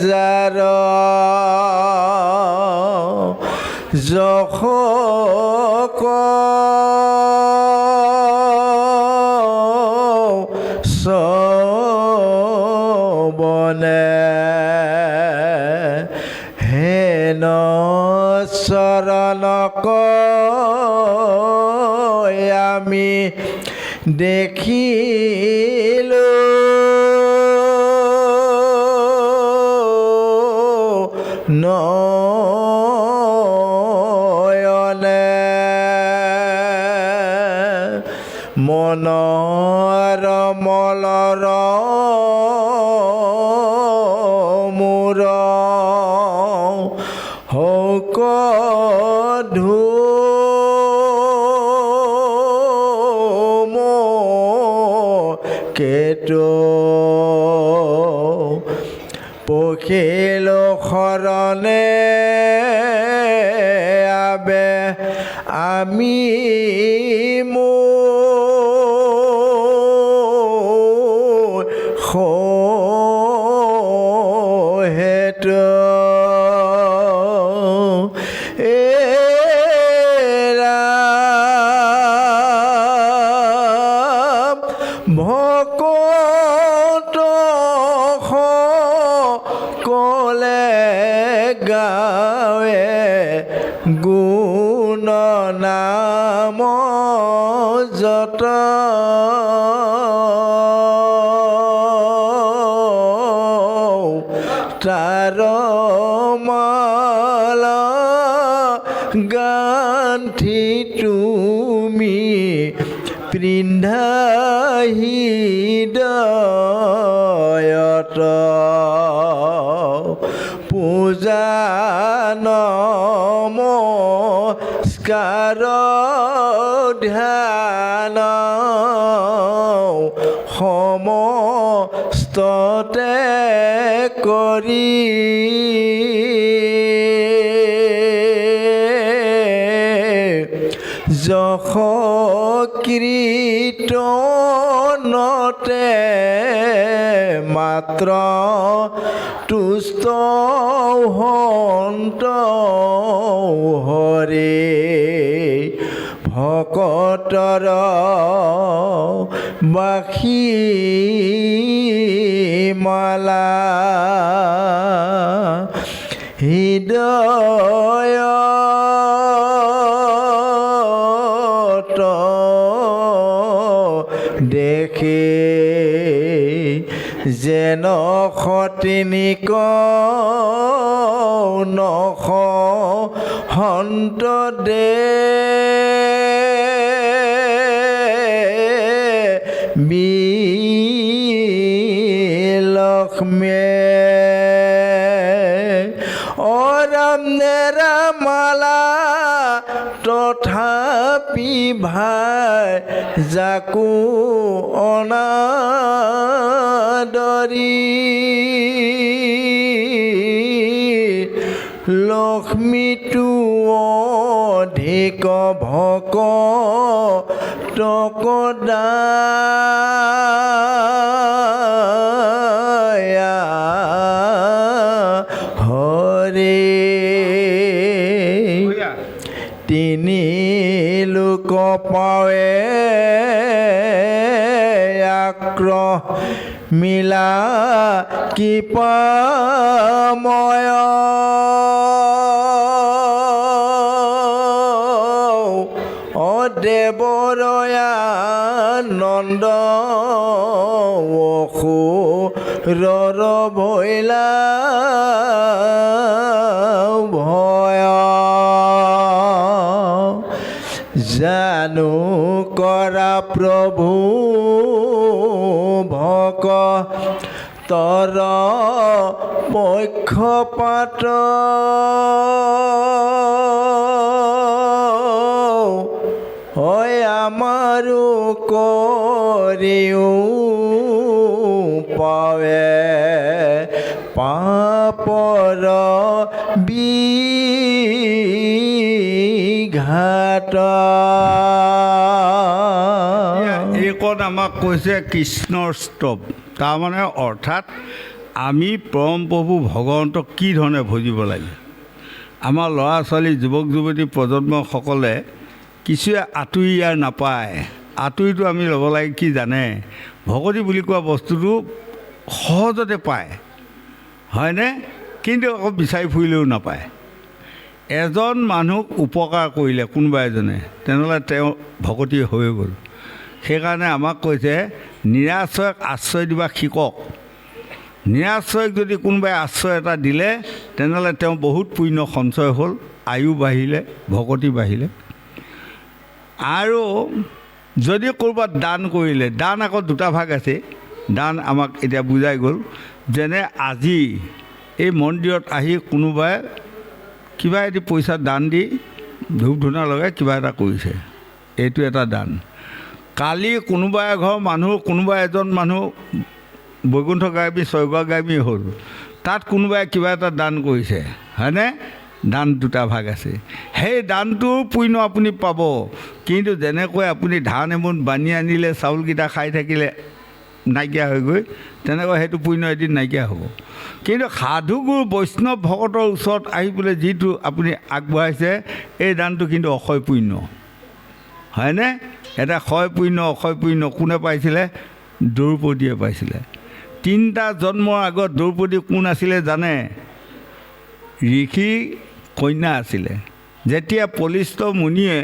যাৰ যশ সবনে হেন চৰণক আমি দেখিলো নয়নে মনৰ মলৰ মোৰ হৌক ধূম কেতো পখিল শৰণে আবে আমি হেতু যত তাৰ মালা গাঁঠি তুমি পিন্ধাহি হৃদয়ত পূজা নমস্কাৰ ধ্যান সমস্ততে কৰি যশ কীৰ্তনতে মাত্ৰ তুষ্ট হন্ত হৰে ভকতৰ বাসী মালা হৃদয়ত দেখে যেন সতিনিক নখ হন্ত দে বিলক্ষ্মীয়ে অৰাম নেৰামালা তথাপি ভাই যাকো অনাদৰি লক্ষ্মীটো অধিক ভকতক দায়া হৰে তিনি লোক পাৱে আক্ৰহ মিলা কৃপাময় দেৱৰয়া নন্দ অসুৰৰ ভৈলা ভয় জানো কৰা প্ৰভু ভকতৰ পক্ষপাত হয় আমাৰো কৰিও পাৱে পাপৰ বিঘাত এইকণ আমাক কৈছে কৃষ্ণৰ স্তৱ তাৰমানে অৰ্থাৎ আমি পৰম প্ৰভু ভগৱন্তক কি ধৰণে ভজিব লাগে আমাৰ ল'ৰা ছোৱালী যুৱক যুৱতী প্ৰজন্মসকলে কিছুৱে আঁতৰি ইয়াৰ নাপায় আঁতৰিটো আমি ল'ব লাগে কি জানে ভকতি বুলি কোৱা বস্তুটো সহজতে পায় হয়নে কিন্তু আকৌ বিচাৰি ফুৰিলেও নাপায় এজন মানুহক উপকাৰ কৰিলে কোনোবা এজনে তেনেহ'লে তেওঁ ভকতি হৈ গ'ল সেইকাৰণে আমাক কৈছে নিৰাশ্ৰয়ক আশ্ৰয় দিবা শিকক নিৰাশ্ৰয়ক যদি কোনোবাই আশ্ৰয় এটা দিলে তেনেহ'লে তেওঁ বহুত পুণ্য সঞ্চয় হ'ল আয়ু বাঢ়িলে ভকতি বাঢ়িলে আৰু যদি ক'ৰবাত দান কৰিলে দান আকৌ দুটা ভাগ আছে দান আমাক এতিয়া বুজাই গ'ল যেনে আজি এই মন্দিৰত আহি কোনোবাই কিবা এটি পইচা দান দি ধূপ ধূনা লগাই কিবা এটা কৰিছে এইটো এটা দান কালি কোনোবা এঘৰ মানুহ কোনোবা এজন মানুহ বৈকুণ্ঠগামী স্বৰ্গগামী হ'ল তাত কোনোবাই কিবা এটা দান কৰিছে হয়নে দান দুটা ভাগ আছে সেই দানটো পুণ্য আপুনি পাব কিন্তু যেনেকৈ আপুনি ধান এমোন বানি আনিলে চাউলকেইটা খাই থাকিলে নাইকিয়া হৈ গৈ তেনেকৈ সেইটো পুণ্য এদিন নাইকিয়া হ'ব কিন্তু সাধুগুৰু বৈষ্ণৱ ভকতৰ ওচৰত আহি পেলাই যিটো আপুনি আগবঢ়াইছে এই দানটো কিন্তু অক্ষয় পুণ্য হয়নে এটা ক্ষয় পুণ্য অক্ষয় পুণ্য কোনে পাইছিলে দ্ৰৌপদীয়ে পাইছিলে 3টা জন্মৰ আগত দ্ৰৌপদী কোন আছিলে জানে ঋষি কন্যা আছিলে যেতিয়া পলিষ্ঠ মুনিয়ে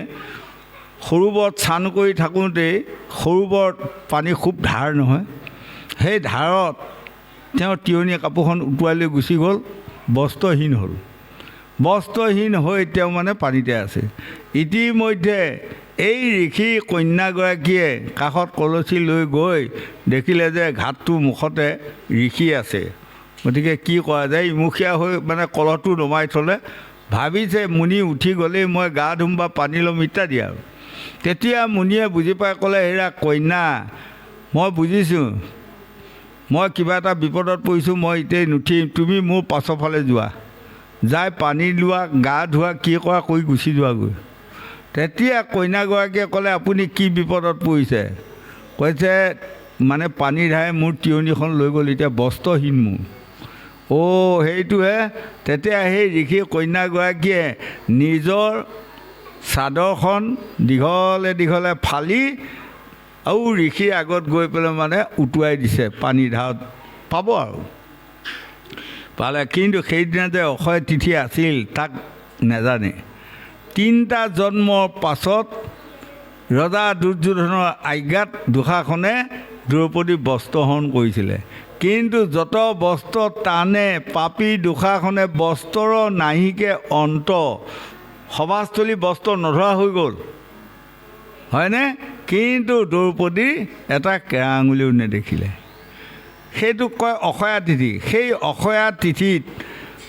সৰু বৰত স্নান কৰি থাকোঁতেই সৰু বৰত পানী খুব ধাৰ নহয়, সেই ধাৰত তেওঁ তিয়নি কাপোৰখন উটুৱাই লৈ গুচি গ'ল, বস্ত্ৰহীন হ'ল। বস্ত্ৰহীন হৈ তেওঁ মানে পানীতে আছে। ইতিমধ্যে এই ঋষি কন্যাগৰাকীয়ে কাষত কলচী লৈ গৈ দেখিলে যে ঘাটটোৰ মুখতে ঋষি আছে। গতিকে কি কৰা যায়, ইমুখীয়া হৈ মানে কলহটো নমাই থ'লে, ভাবিছে মুনি উঠি গ'লেই মই গা ধুম বা পানী ল'ম ইত্যাদি আৰু। তেতিয়া মুনিয়ে বুজি পাই ক'লে, হেৰা কন্যা, মই বুজিছোঁ মই কিবা এটা বিপদত পৰিছোঁ, মই এতিয়াই নুঠিম, তুমি মোৰ পাছৰ ফালে যোৱা, যাই পানী লোৱা, গা ধোৱা, কি কৰা কৰি গুচি যোৱাগৈ। তেতিয়া কন্যাগৰাকীয়ে ক'লে, আপুনি কি বিপদত পৰিছে? কৈছে মানে পানী ধাৰে মোৰ তিয়নিখন লৈ গ'ল, এতিয়া বস্ত্ৰহীন মোৰ। অ' সেইটোহে। তেতিয়া সেই ঋষি কন্যাগৰাকীয়ে নিজৰ চাদৰখন দীঘলে দীঘলে ফালি আৰু ঋষিৰ আগত গৈ পেলাই মানে উটুৱাই দিছে পানী ধাৰত, পাব আৰু পালে। কিন্তু সেইদিনা যে অক্ষয় তিথি আছিল তাক নাজানে। 3টা জন্মৰ পাছত ৰজা দুৰ্যোধনৰ আজ্ঞাত দুঃশাসনে দ্ৰৌপদী বস্ত্ৰহৰণ কৰিছিলে। কিন্তু যত বস্ত্ৰ টানে পাপী দুঃশাসনে বস্ত্ৰৰ নাহিকে অন্ত, সভাস্থলী বস্ত্ৰ নধৰা হৈ গ'ল, হয়নে? কিন্তু দ্ৰৌপদীৰ এটা কেৰা আঙুলিও নেদেখিলে। সেইটোক কয় অক্ষয়া তিথি। সেই অক্ষয়া তিথিত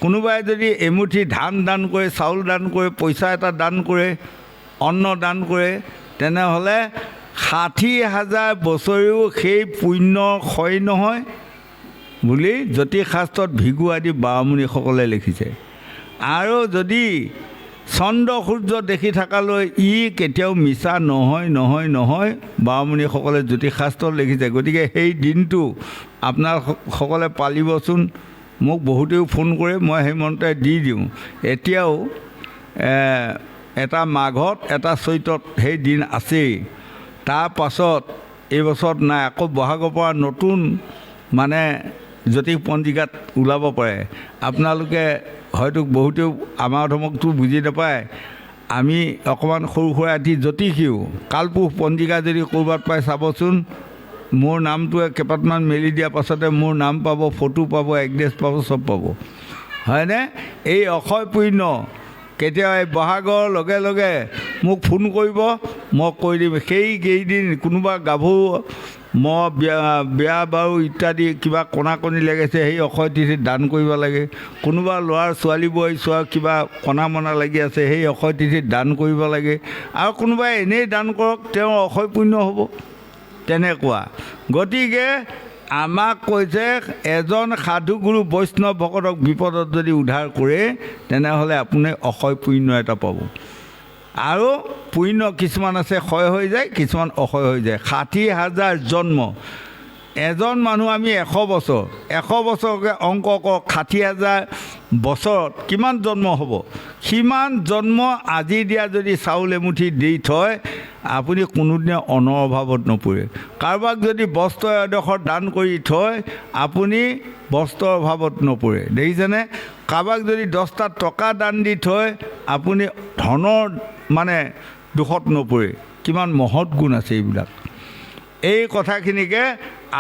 কোনোবাই যদি এমুঠি ধান দান কৰে, চাউল দান কৰে, পইচা এটা দান কৰে, অন্ন দান কৰে, তেনেহ'লে 60,000 বছৰেও সেই পুণ্য ক্ষয় নহয় বুলি জ্যোতিষশাস্ত্ৰত ভৃগু আদি বামুণীসকলে লিখিছে। আৰু যদি চন্দ্ৰ সূৰ্য দেখি থকালৈ ই কেতিয়াও মিছা নহয় নহয় নহয় বামুণীসকলে জ্যোতিষশাস্ত্ৰত লিখিছে। গতিকে সেই দিনটো আপোনালোকসকলে পালিবচোন। মোক বহুতেও ফোন কৰে, মই সেই মন্ত্ৰে দি দিওঁ। এতিয়াও এটা মাঘত এটা চৈতত সেই দিন আছেই। তাৰ পাছত এইবছৰত নাই, আকৌ বহাগৰ পৰা নতুন মানে জ্যোতিষ পঞ্জিকাত ওলাব পাৰে। আপোনালোকে হয়তো বহুতেও আমাৰ ধৰ্মকটো বুজি নাপায়। আমি অকণমান সৰু সুৰা এটি জ্যোতিষীও কালপুৰুষ পঞ্জিকা যদি ক'ৰবাত পাই চাবচোন, মোৰ নামটোৱে কেইপাতমান মেলি দিয়াৰ পাছতে মোৰ নাম পাব, ফটো পাব, এড্ৰেছ পাব, চব পাব, হয়নে? এই অক্ষয় পুণ্য কেতিয়াবা এই বহাগৰ লগে লগে মোক ফোন কৰিব, মই কৈ দিম। সেইকেইদিন কোনোবা গাভৰু মই বিয়া বাৰু ইত্যাদি কিবা কণা কণী লাগিছে, সেই অক্ষয় তিথিত দান কৰিব লাগে। কোনোবা ল'ৰাৰ ছোৱালী বোৱাৰী চোৱা কিবা কণা মনা লাগি আছে, সেই অক্ষয় তিথিত দান কৰিব লাগে। আৰু কোনোবাই এনেই দান কৰক, তেওঁৰ অক্ষয় পুণ্য হ'ব, তেনেকুৱা। গতিকে আমাক কৈছে, এজন সাধু গুৰু বৈষ্ণৱ ভকতক বিপদত যদি উদ্ধাৰ কৰে, তেনেহ'লে আপুনি অক্ষয় পুণ্য এটা পাব। আৰু পুণ্য কিছুমান আছে ক্ষয় হৈ যায়, কিছুমান অক্ষয় হৈ যায়। 60,000 জন্ম, এজন মানুহ আমি 100 বছৰ, 100 বছৰকে অংক কৰক, 60,000 বছৰত কিমান জন্ম হ'ব? সিমান জন্ম আজি দিয়া যদি চাউল এমুঠি দি থয়, আপুনি কোনোদিনে অন্নৰ অভাৱত নপৰে। কাৰোবাক যদি বস্ত্ৰ এডোখৰ দান কৰি থয়, আপুনি বস্ত্ৰৰ অভাৱত নপৰে। দেখিছেনে? কাৰোবাক যদি 10টা টকা দান দি থয়, আপুনি ধনৰ মানে দুখত নপৰে। কিমান মহৎ গুণ আছে এইবিলাক। এই কথাখিনিকে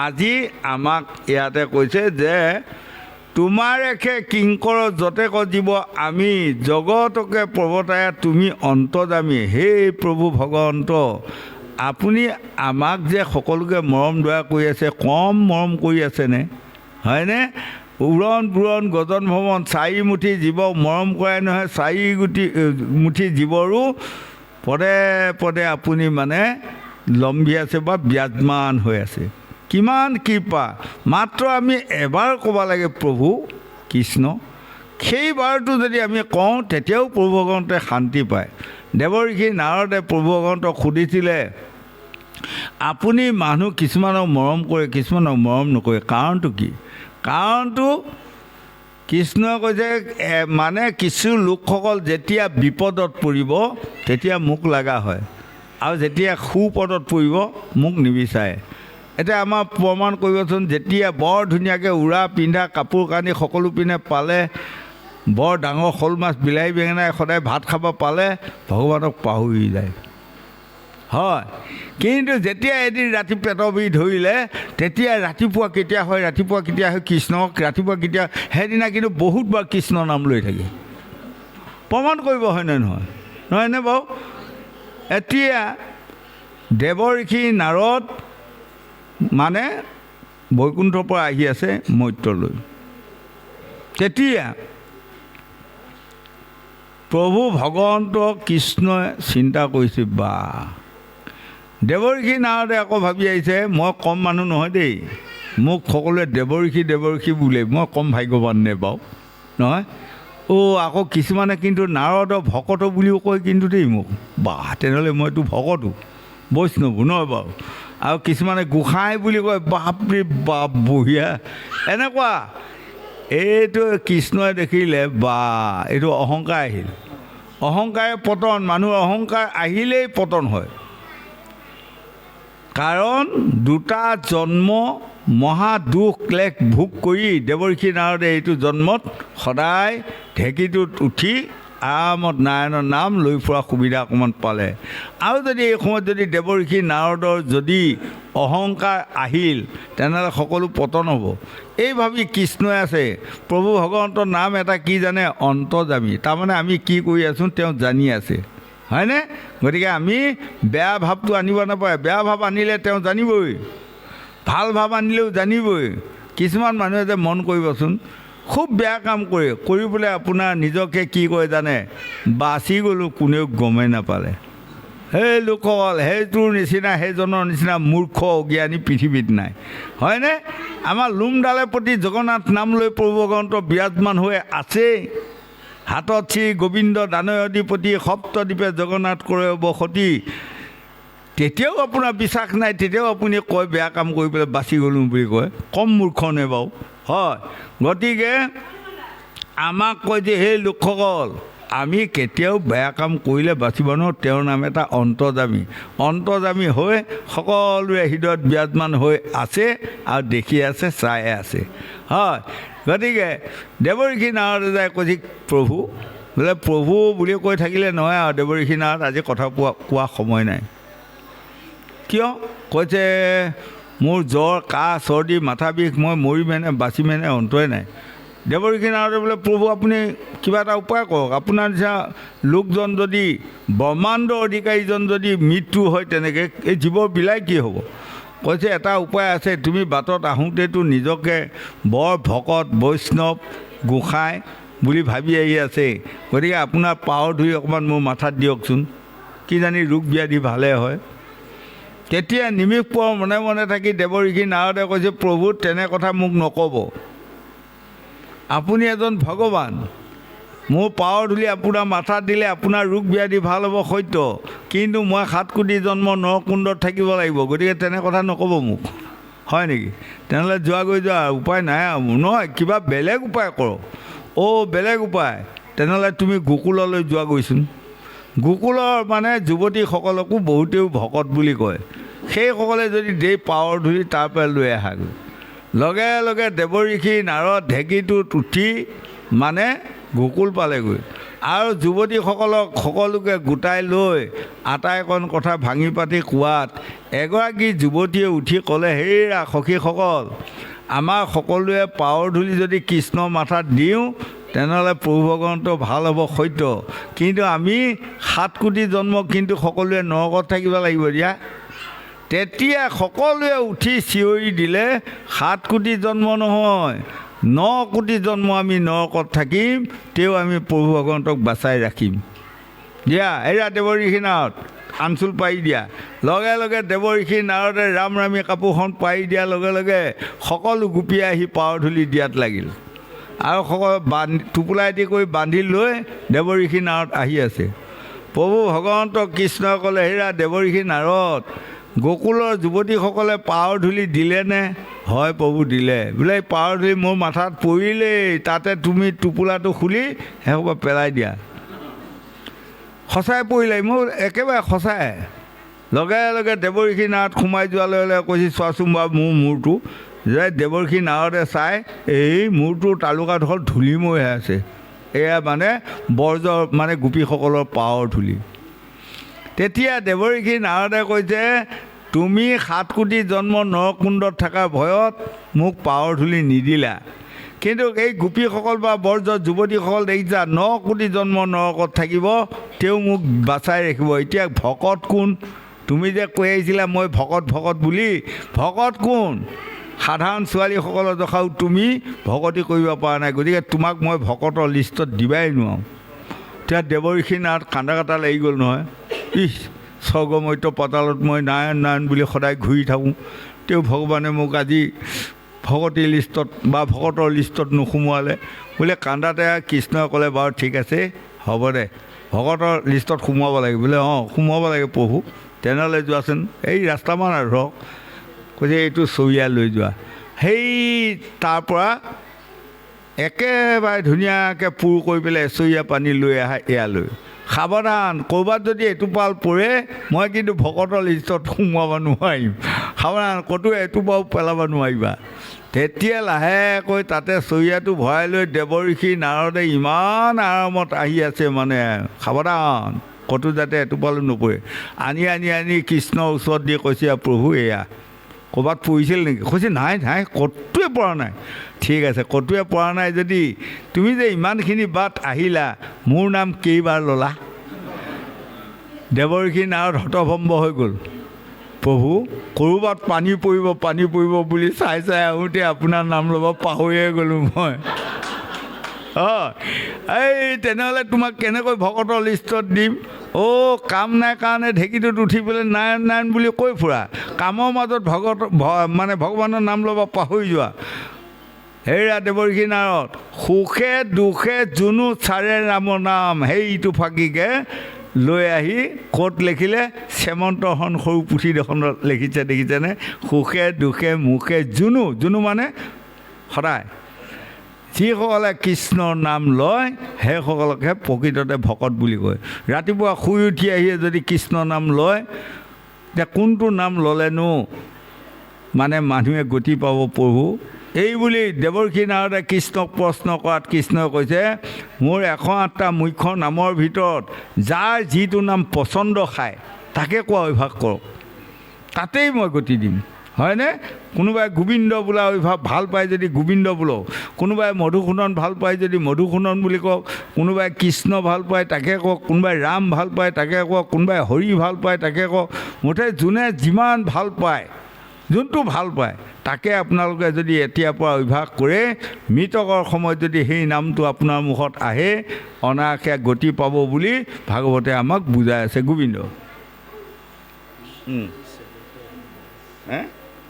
আজি আমাক ইয়াতে কৈছে যে, তোমাৰ একে কিংকৰ যতেক জীৱ আমি জগতকে প্ৰৱৰ্তায়া তুমি অন্তৰ্যামী। হে প্ৰভু ভগৱন্ত, আপুনি আমাক যে সকলোকে মৰম দয়া কৰি আছে, কম মৰম কৰি আছেনে? হয়নে? উৰণ বুৰণ গজন ভৱন 4 মুঠি জীৱ মৰম কৰাই নহয়, 4 মুঠি জীৱৰো পদে পদে আপুনি মানে লম্ভি আছে বা বিৰাজমান হৈ আছে। কিমান কৃপা! মাত্ৰ আমি এবাৰ ক'ব লাগে প্ৰভু কৃষ্ণ, সেইবাৰটো যদি আমি কওঁ, তেতিয়াও প্ৰভু ভগৱন্তই শান্তি পায়। দেৱঋষি নাৰদে প্ৰভু ভগৱন্তক সুধিছিলে, আপুনি মানুহ কিছুমানক মৰম কৰে, কিছুমানক মৰম নকৰে, কাৰণটো কি? কাৰণটো কৃষ্ণই কৈছে, মানে কিছু লোকসকল যেতিয়া বিপদত পৰিব তেতিয়া মোক লগা হয়, আৰু যেতিয়া সুপদত পৰিব মোক নিবিচাৰে। এতিয়া আমাৰ প্ৰমাণ কৰিবচোন, যেতিয়া বৰ ধুনীয়াকৈ উৰা পিন্ধা কাপোৰ কানি সকলো পিনে পালে, বৰ ডাঙৰ শ'ল মাছ বিলাহী বেঙেনাই সদায় ভাত খাব পালে, ভগৱানক পাহৰি যায়। হয়, কিন্তু যেতিয়া এদিন ৰাতি পেটৰ বিষ ধৰিলে তেতিয়া ৰাতিপুৱা কেতিয়া হয় কৃষ্ণক ৰাতিপুৱা কেতিয়া সেইদিনা কিন্তু বহুতবাৰ কৃষ্ণ নাম লৈ থাকে। প্ৰমাণ কৰিব হয়নে নহয়? নহয়নে বাৰু? এতিয়া দেৱ ঋষি নাৰদ মানে বৈকুণ্ঠৰ পৰা আহি আছে মৰ্ত্যলৈ। তেতিয়া প্ৰভু ভগৱন্ত কৃষ্ণই চিন্তা কৰিছে, বা দেৱ ঋষি নাৰদে আকৌ ভাবি আহিছে, মই কম মানুহ নহয় দেই, মোক সকলোৱে দেৱ ঋষি বোলে, মই কম ভাগ্যৱান নে বাৰু নহয়? আকৌ কিছুমানে কিন্তু নাৰদৰ ভকত বুলিও কয় কিন্তু দেই মোক, বা তেনেহ'লে মইতো ভকতো বৈষ্ণৱো নহয় বাৰু। আৰু কিছুমানে গোসাঁই বুলি কয়, বাপৰে বাপ বঢ়িয়া এনেকুৱা। এইটো কৃষ্ণই দেখিলে, বা এইটো অহংকাৰ আহিল, অহংকাৰে পতন। মানুহৰ অহংকাৰ আহিলেই পতন হয়। কাৰণ দুটা জন্ম মহা দুখ ক্লেশ ভোগ কৰি দেৱৰ্ষি নাৰদে এইটো জন্মত সদায় ঢেঁকীটোত উঠি আৰামত নাৰায়ণৰ নাম লৈ ফুৰা সুবিধা অকণমান পালে। আৰু যদি এই সময়ত যদি দেৱৰ্ষি নাৰদৰ যদি অহংকাৰ আহিল তেনেহ'লে সকলো পতন হ'ব। এই ভাবি কৃষ্ণই আছে, প্ৰভু ভগৱন্তৰ নাম এটা কি জানে? অন্তৰ্যামী। তাৰমানে আমি কি কৰি আছোঁ তেওঁ জানি আছে, হয়নে? গতিকে আমি বেয়া ভাৱটো আনিব নাপায়। বেয়া ভাৱ আনিলে তেওঁ জানিবই, ভাল ভাৱ আনিলেও জানিবই। কিছুমান মানুহে যে মন কৰিবচোন, খুব বেয়া কাম কৰে, কৰি পেলাই আপোনাৰ নিজকে কি কৰে জানে? বাচি গ'লোঁ, কোনেও গমেই নাপালে। সেই লোকসকল সেইটোৰ নিচিনা, সেইজনৰ নিচিনা মূৰ্খ অজ্ঞানী পৃথিৱীত নাই, হয়নে? আমাৰ লোমডালে প্ৰতি জগন্নাথ নাম লৈ প্ৰভু ভগৱন্ত বিৰাজমান হৈ আছেই। হাতত শ্ৰী গোবিন্দ দানয়ধিপতি সপ্তদ্বীপে জগন্নাথ কৰে বসতি। তেতিয়াও আপোনাৰ বিশ্বাস নাই, তেতিয়াও আপুনি কয় বেয়া কাম কৰি পেলাই বাচি গ'লোঁ বুলি কয়। কম মূৰ্খ নে বাৰু? হয়। গতিকে আমাক কয় যে সেই লোকসকল আমি কেতিয়াও বেয়া কাম কৰিলে বাচিব নোৱাৰোঁ। তেওঁৰ নাম এটা অন্তৰ্যামী। অন্তৰ্যামী হৈ সকলোৰে হৃদয়ত বিৰাজমান হৈ আছে আৰু দেখি আছে, চাই আছে। হয়। গতিকে দেৱৰ্ষি নাৰদে যায় কৈছে, প্ৰভু বোলে, প্ৰভু বুলি কৈ থাকিলে নহয় আৰু দেৱৰ্ষি নাৰদ আজি কথা কোৱা সময় নাই। কিয়? কৈছে মোৰ জ্বৰ, কাহ, চৰ্দি, মাথা বিষ, মই মৰিমেনে বাচিমেনে অন্তই নাই। দেৱৰ্ষি নাৰদে বোলে, প্ৰভু আপুনি কিবা এটা উপায় কৰক। আপোনাৰ নিচিনা লোকজন যদি, ব্ৰহ্মাণ্ডৰ অধিকাৰীজন যদি মৃত্যু হয় তেনেকৈ এই জীৱৰ বিলাই কি হ'ব? কৈছে এটা উপায় আছে, তুমি বাটত আহোঁতেতো নিজকে বৰ ভকত বৈষ্ণৱ গোসাঁই বুলি ভাবি আহি আছে। গতিকে আপোনাৰ পাৱৰ ধুই অকণমান মোৰ মাথাত দিয়কচোন, কি জানি ৰোগ ব্যাধি ভালে হয়। তেতিয়া নিমিষ পৰ মনে মনে থাকি দেৱৰ্ষি নাৰদে কৈছে, প্ৰভু তেনে কথা মোক নক'ব, আপুনি এজন ভগৱান, মোৰ পাৱৰ ধূলি আপোনাৰ মাথাত দিলে আপোনাৰ ৰোগ ব্যাধি ভাল হ'ব সত্য, কিন্তু মই 7 কোটি জন্ম নৰকুণ্ডত থাকিব লাগিব। গতিকে তেনে কথা নক'ব মোক, হয় নেকি? তেনেহ'লে যোৱা উপায় নাই আৰু নহয়, কিবা বেলেগ উপায় কৰক। বেলেগ উপায়? তেনেহ'লে তুমি গোকুললৈ যোৱাগৈচোন। গোকুলৰ মানে যুৱতীসকলকো বহুতেও ভকত বুলি কয়। সেইসকলে যদি দেই পাৱৰ ধৰি তাৰ পৰা লৈ আহাগৈ, লগে লগে দেৱৰ্ষি নাৰদ ঢেঁকীটোত উঠি মানে গোকুল পালেগৈ। আৰু যুৱতীসকলক সকলোকে গোটাই লৈ আটাইকণ কথা ভাঙি পাতি কোৱাত এগৰাকী যুৱতীয়ে উঠি ক'লে, হেৰা সখীসকল, আমাৰ সকলোৱে পাৱৰ ধূলি যদি কৃষ্ণৰ মাথাত দিওঁ তেনেহ'লে প্ৰভু ভগৱন্ত ভাল হ'ব সত্য, কিন্তু আমি 7 কোটি জন্ম কিন্তু সকলোৱে নৰকত থাকিব লাগিব দিয়া। তেতিয়া সকলোৱে উঠি চিঞৰি দিলে, 7 কোটি জন্ম নহয়, 9 কোটি জন্ম আমি নৰকত থাকিম, তেও আমি প্ৰভু ভগৱন্তক বাচাই ৰাখিম দিয়া। এয়া দেৱৰ্ষি নাৰদ আঞ্চল পাৰি দিয়া। লগে লগে দেৱৰ্ষি নাৰদে ৰামৰামী কাপোৰখন পাৰি দিয়াৰ লগে লগে সকলো গোপীয়ে আহি পাৱৰ ধূলি দিয়াত লাগিল। আৰু সকলো টোপোলা এটি কৰি বান্ধি লৈ দেৱৰ্ষি নাৰদ আহি আছে। প্ৰভু ভগৱন্ত কৃষ্ণই ক'লে, হেৰা দেৱৰ্ষি নাৰদ, গোকুলৰ যুৱতীসকলে পাৱৰ ধূলি দিলেনে? হয় প্ৰভু দিলে। বোলে পাৱৰ ধূলি মোৰ মাথাত পৰিলেই, তাতে তুমি টোপোলাটো খুলি সেইসোপা পেলাই দিয়া। সঁচাই পৰিলে, মোৰ একেবাৰে সঁচাই। লগে লগে দেৱৰ্ষি নাৰদ সোমাই যোৱাৰ লগে লগে কৈছে, চোৱাচোন বাৰু মোৰ মূৰটো। যে দেৱৰ্ষি নাৰদে চাই, এই মূৰটো তালুকাডোখৰ ধূলিময় আছে, এয়া মানে বৰ্জ মানে গোপীসকলৰ পাৱৰ ধূলি। তেতিয়া দেৱঋষি নাৰদে কৈছে তুমি 7 কোটি জন্ম নৰকুণ্ডত থকা ভয়ত মোক পাৱৰ ধূলি নিদিলা, কিন্তু এই গোপীসকল বা বৰ্জ যুৱতীসকল দেখিছা 9 কোটি জন্ম নৰকত থাকিব, তেওঁ মোক বাচাই ৰাখিব। এতিয়া ভকত কোন? তুমি যে কৈ আহিছিলা মই ভকত বুলি, ভকত কোন? সাধাৰণ ছোৱালীসকলৰ জখাও তুমি ভকতি কৰিব পৰা নাই, গতিকে তোমাক মই ভকতৰ লিষ্টত দিবাই নোৱাৰোঁ। তেতিয়া দেৱঋষি নাথ কান্দা কাটা লাগি গ'ল নহয়। ইছ, স্বৰ্গমৰ্ত্য পাতালত মই নাৰায়ণ নাৰায়ণ বুলি সদায় ঘূৰি থাকোঁ, তেওঁ ভগৱানে মোক আজি ভকতি লিষ্টত বা ভকতৰ লিষ্টত নোসোমোৱালে বোলে। কান্দাতে কৃষ্ণই ক'লে বাৰু ঠিক আছে হ'ব দে, ভকতৰ লিষ্টত সোমোৱাব লাগে বোলে। অঁ সোমোৱাব লাগে প্ৰভু, তেনেহ'লে যোৱাচোন, এই ৰাস্তামান আৰু ধৰক। কৈছে এইটো চৰিয়া লৈ যোৱা। সেই তাৰপৰা একেবাৰে ধুনীয়াকৈ পুৰ কৰি পেলাই এচৰীয়া পানী লৈ আহা ইয়ালৈ। সাৱধান, ক'ৰবাত যদি এটোপাল পৰে মই কিন্তু ভকতৰ লিষ্টত সোমোৱাব নোৱাৰিম, সাৱধান, ক'তো এটোপাও পেলাব নোৱাৰিবা। তেতিয়া লাহেকৈ তাতে চৰিয়াটো ভৰাই লৈ দেৱঋষি নাৰদে ইমান আৰামত আহি আছে, মানে সাৱধান ক'তো যাতে এটোপালো নপৰে। আনি কৃষ্ণৰ ওচৰত দি কৈছে প্ৰভু এয়া ক'ৰবাত পৰিছিল নেকি? কৈছে নাই ক'তোৱে পৰা নাই। ঠিক আছে, ক'তোৱে পৰা নাই যদি তুমি যে ইমানখিনি বাট আহিলা মোৰ নাম কেইবাৰ ল'লা? দেৱঋষি নাৰদ হতভম্ব হৈ গ'ল। প্ৰভু ক'ৰবাত পানী পৰিব বুলি চাই আহোঁতে আপোনাৰ নাম ল'ব পাহৰিয়ে গ'লোঁ মই। অঁ এই তেনেহ'লে তোমাক কেনেকৈ ভকতৰ লিষ্টত দিম? অ' কাম নাই কাৰণে ঢেঁকীটোত উঠি পেলাই নাৰায়ণ বুলি কৈ ফুৰা, কামৰ মাজত মানে ভগৱানৰ নাম ল'ব পাহৰি যোৱা। হেৰা দেৱঋষি নাৰদ, সুখে দুখে যোনো চাৰে ৰামৰ নাম, সেইটো ফাঁকিকে লৈ আহি ক'ত লিখিলে? শ্যামন্তহন সৰু পুথি এখনত লিখিছে, দেখিছেনে? সুখে দুখে মুখে যোনো মানে সদায় যিসকলে কৃষ্ণৰ নাম লয় সেইসকলকহে প্ৰকৃততে ভকত বুলি কয়। ৰাতিপুৱা শুই উঠি আহিয়ে যদি কৃষ্ণৰ নাম লয়, এতিয়া কোনটো নাম ল'লেনো মানে মানুহে গতি পাব প্ৰভু? এই বুলি দেৱঋষি নাৰদে কৃষ্ণক প্ৰশ্ন কৰাত কৃষ্ণই কৈছে মোৰ 108টা মুখ্য নামৰ ভিতৰত যাৰ যিটো নাম পচন্দ খায় তাকে কোৱা অভ্যাস কৰক, তাতেই মই গতি দিম, হয়নে? কোনোবাই গোবিন্দ বোলা অভ্যাস ভাল পায় যদি গোবিন্দ বোলক, কোনোবাই মধুসূদন ভাল পায় যদি মধুসূদন বুলি কওক, কোনোবাই কৃষ্ণ ভাল পায় তাকে কওক, কোনোবাই ৰাম ভাল পায় তাকে কওক, কোনোবাই হৰি ভাল পায় তাকে কওক। মুঠতে যোনে যিমান ভাল পায়, যোনটো ভাল পায় তাকে আপোনালোকে যদি এতিয়াৰ পৰা অভ্যাস কৰে, মৃতকৰ সময়ত যদি সেই নামটো আপোনাৰ মুখত আহে অনায়াসে গতি পাব বুলি ভাগৱতে আমাক বুজাই আছে। গোবিন্দ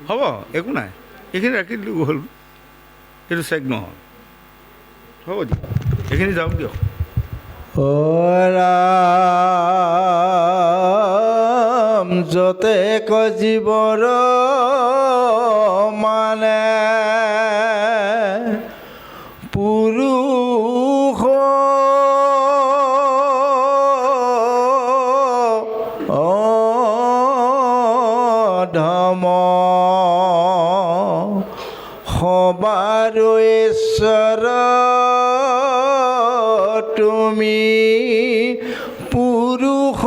হ'ব, একো নাই, এইখিনি ৰাখি দিলোঁ হ'ল, এইটো চেক নহয়, হ'ব দিয়ক, এইখিনি যাওক দিয়ক। ৰাম যতে জীৱৰ মানে পুৰুষ ধম সবাৰ ঈশ্বৰ তুমি পুৰুষ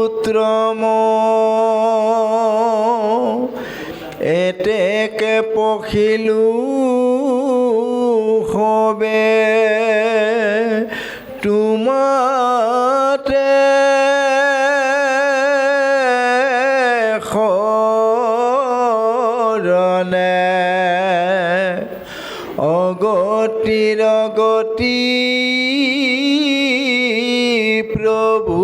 উত্তম এতেকে পখিলো হবে তোমাতে শৰণে অগতিৰ গতি প্ৰভু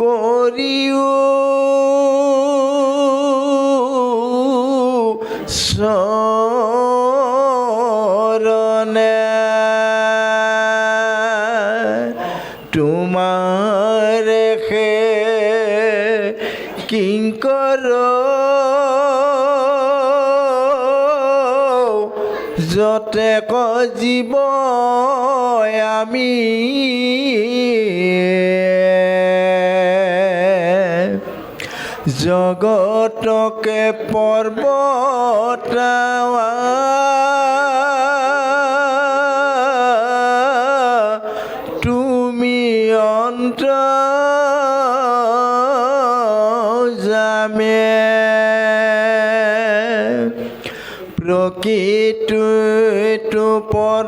কৰিও শৰণে তোমাৰ সে কিংকৰ যতে জীৱ আমি জগতকে পৰ্বত অন্তৰ্যামে প্ৰকৃতিটো পৰমাৰ্থ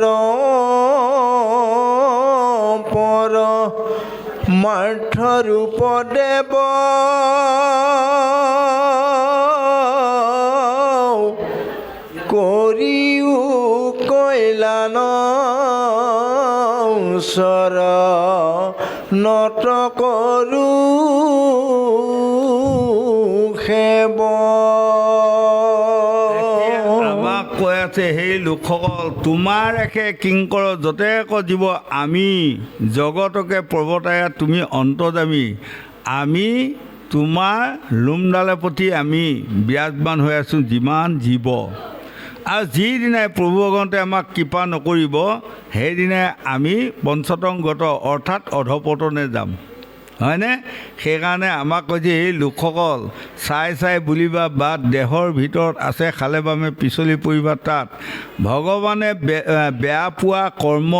ৰূপ দেৱ কৰিও কৈলান চৰণত কৰো সেৱ। আমাক কৈ আছে, সেই লোকসকল তোমাৰ একে কিংকৰ যতেক জীৱ আমি জগতকে প্ৰৱৰ্তায়া তুমি অন্তৰ্যামী, আমি তোমাৰ লোমডালে প্ৰতি আমি বিৰাজমান হৈ আছোঁ যিমান জীৱ। আৰু যিদিনাই প্ৰভু ভগৱন্তে আমাক কৃপা নকৰিব সেইদিনাই আমি পঞ্চতংগত অৰ্থাৎ অধপতনে যাম, হয়নে? সেইকাৰণে আমাক কৈছে, এই লোকসকল চাই চাই বুলিবা বাট দেহৰ ভিতৰত আছে খালে বামে পিছলি পৰিবা তাত। ভগৱানে বেয়া পোৱা কৰ্ম,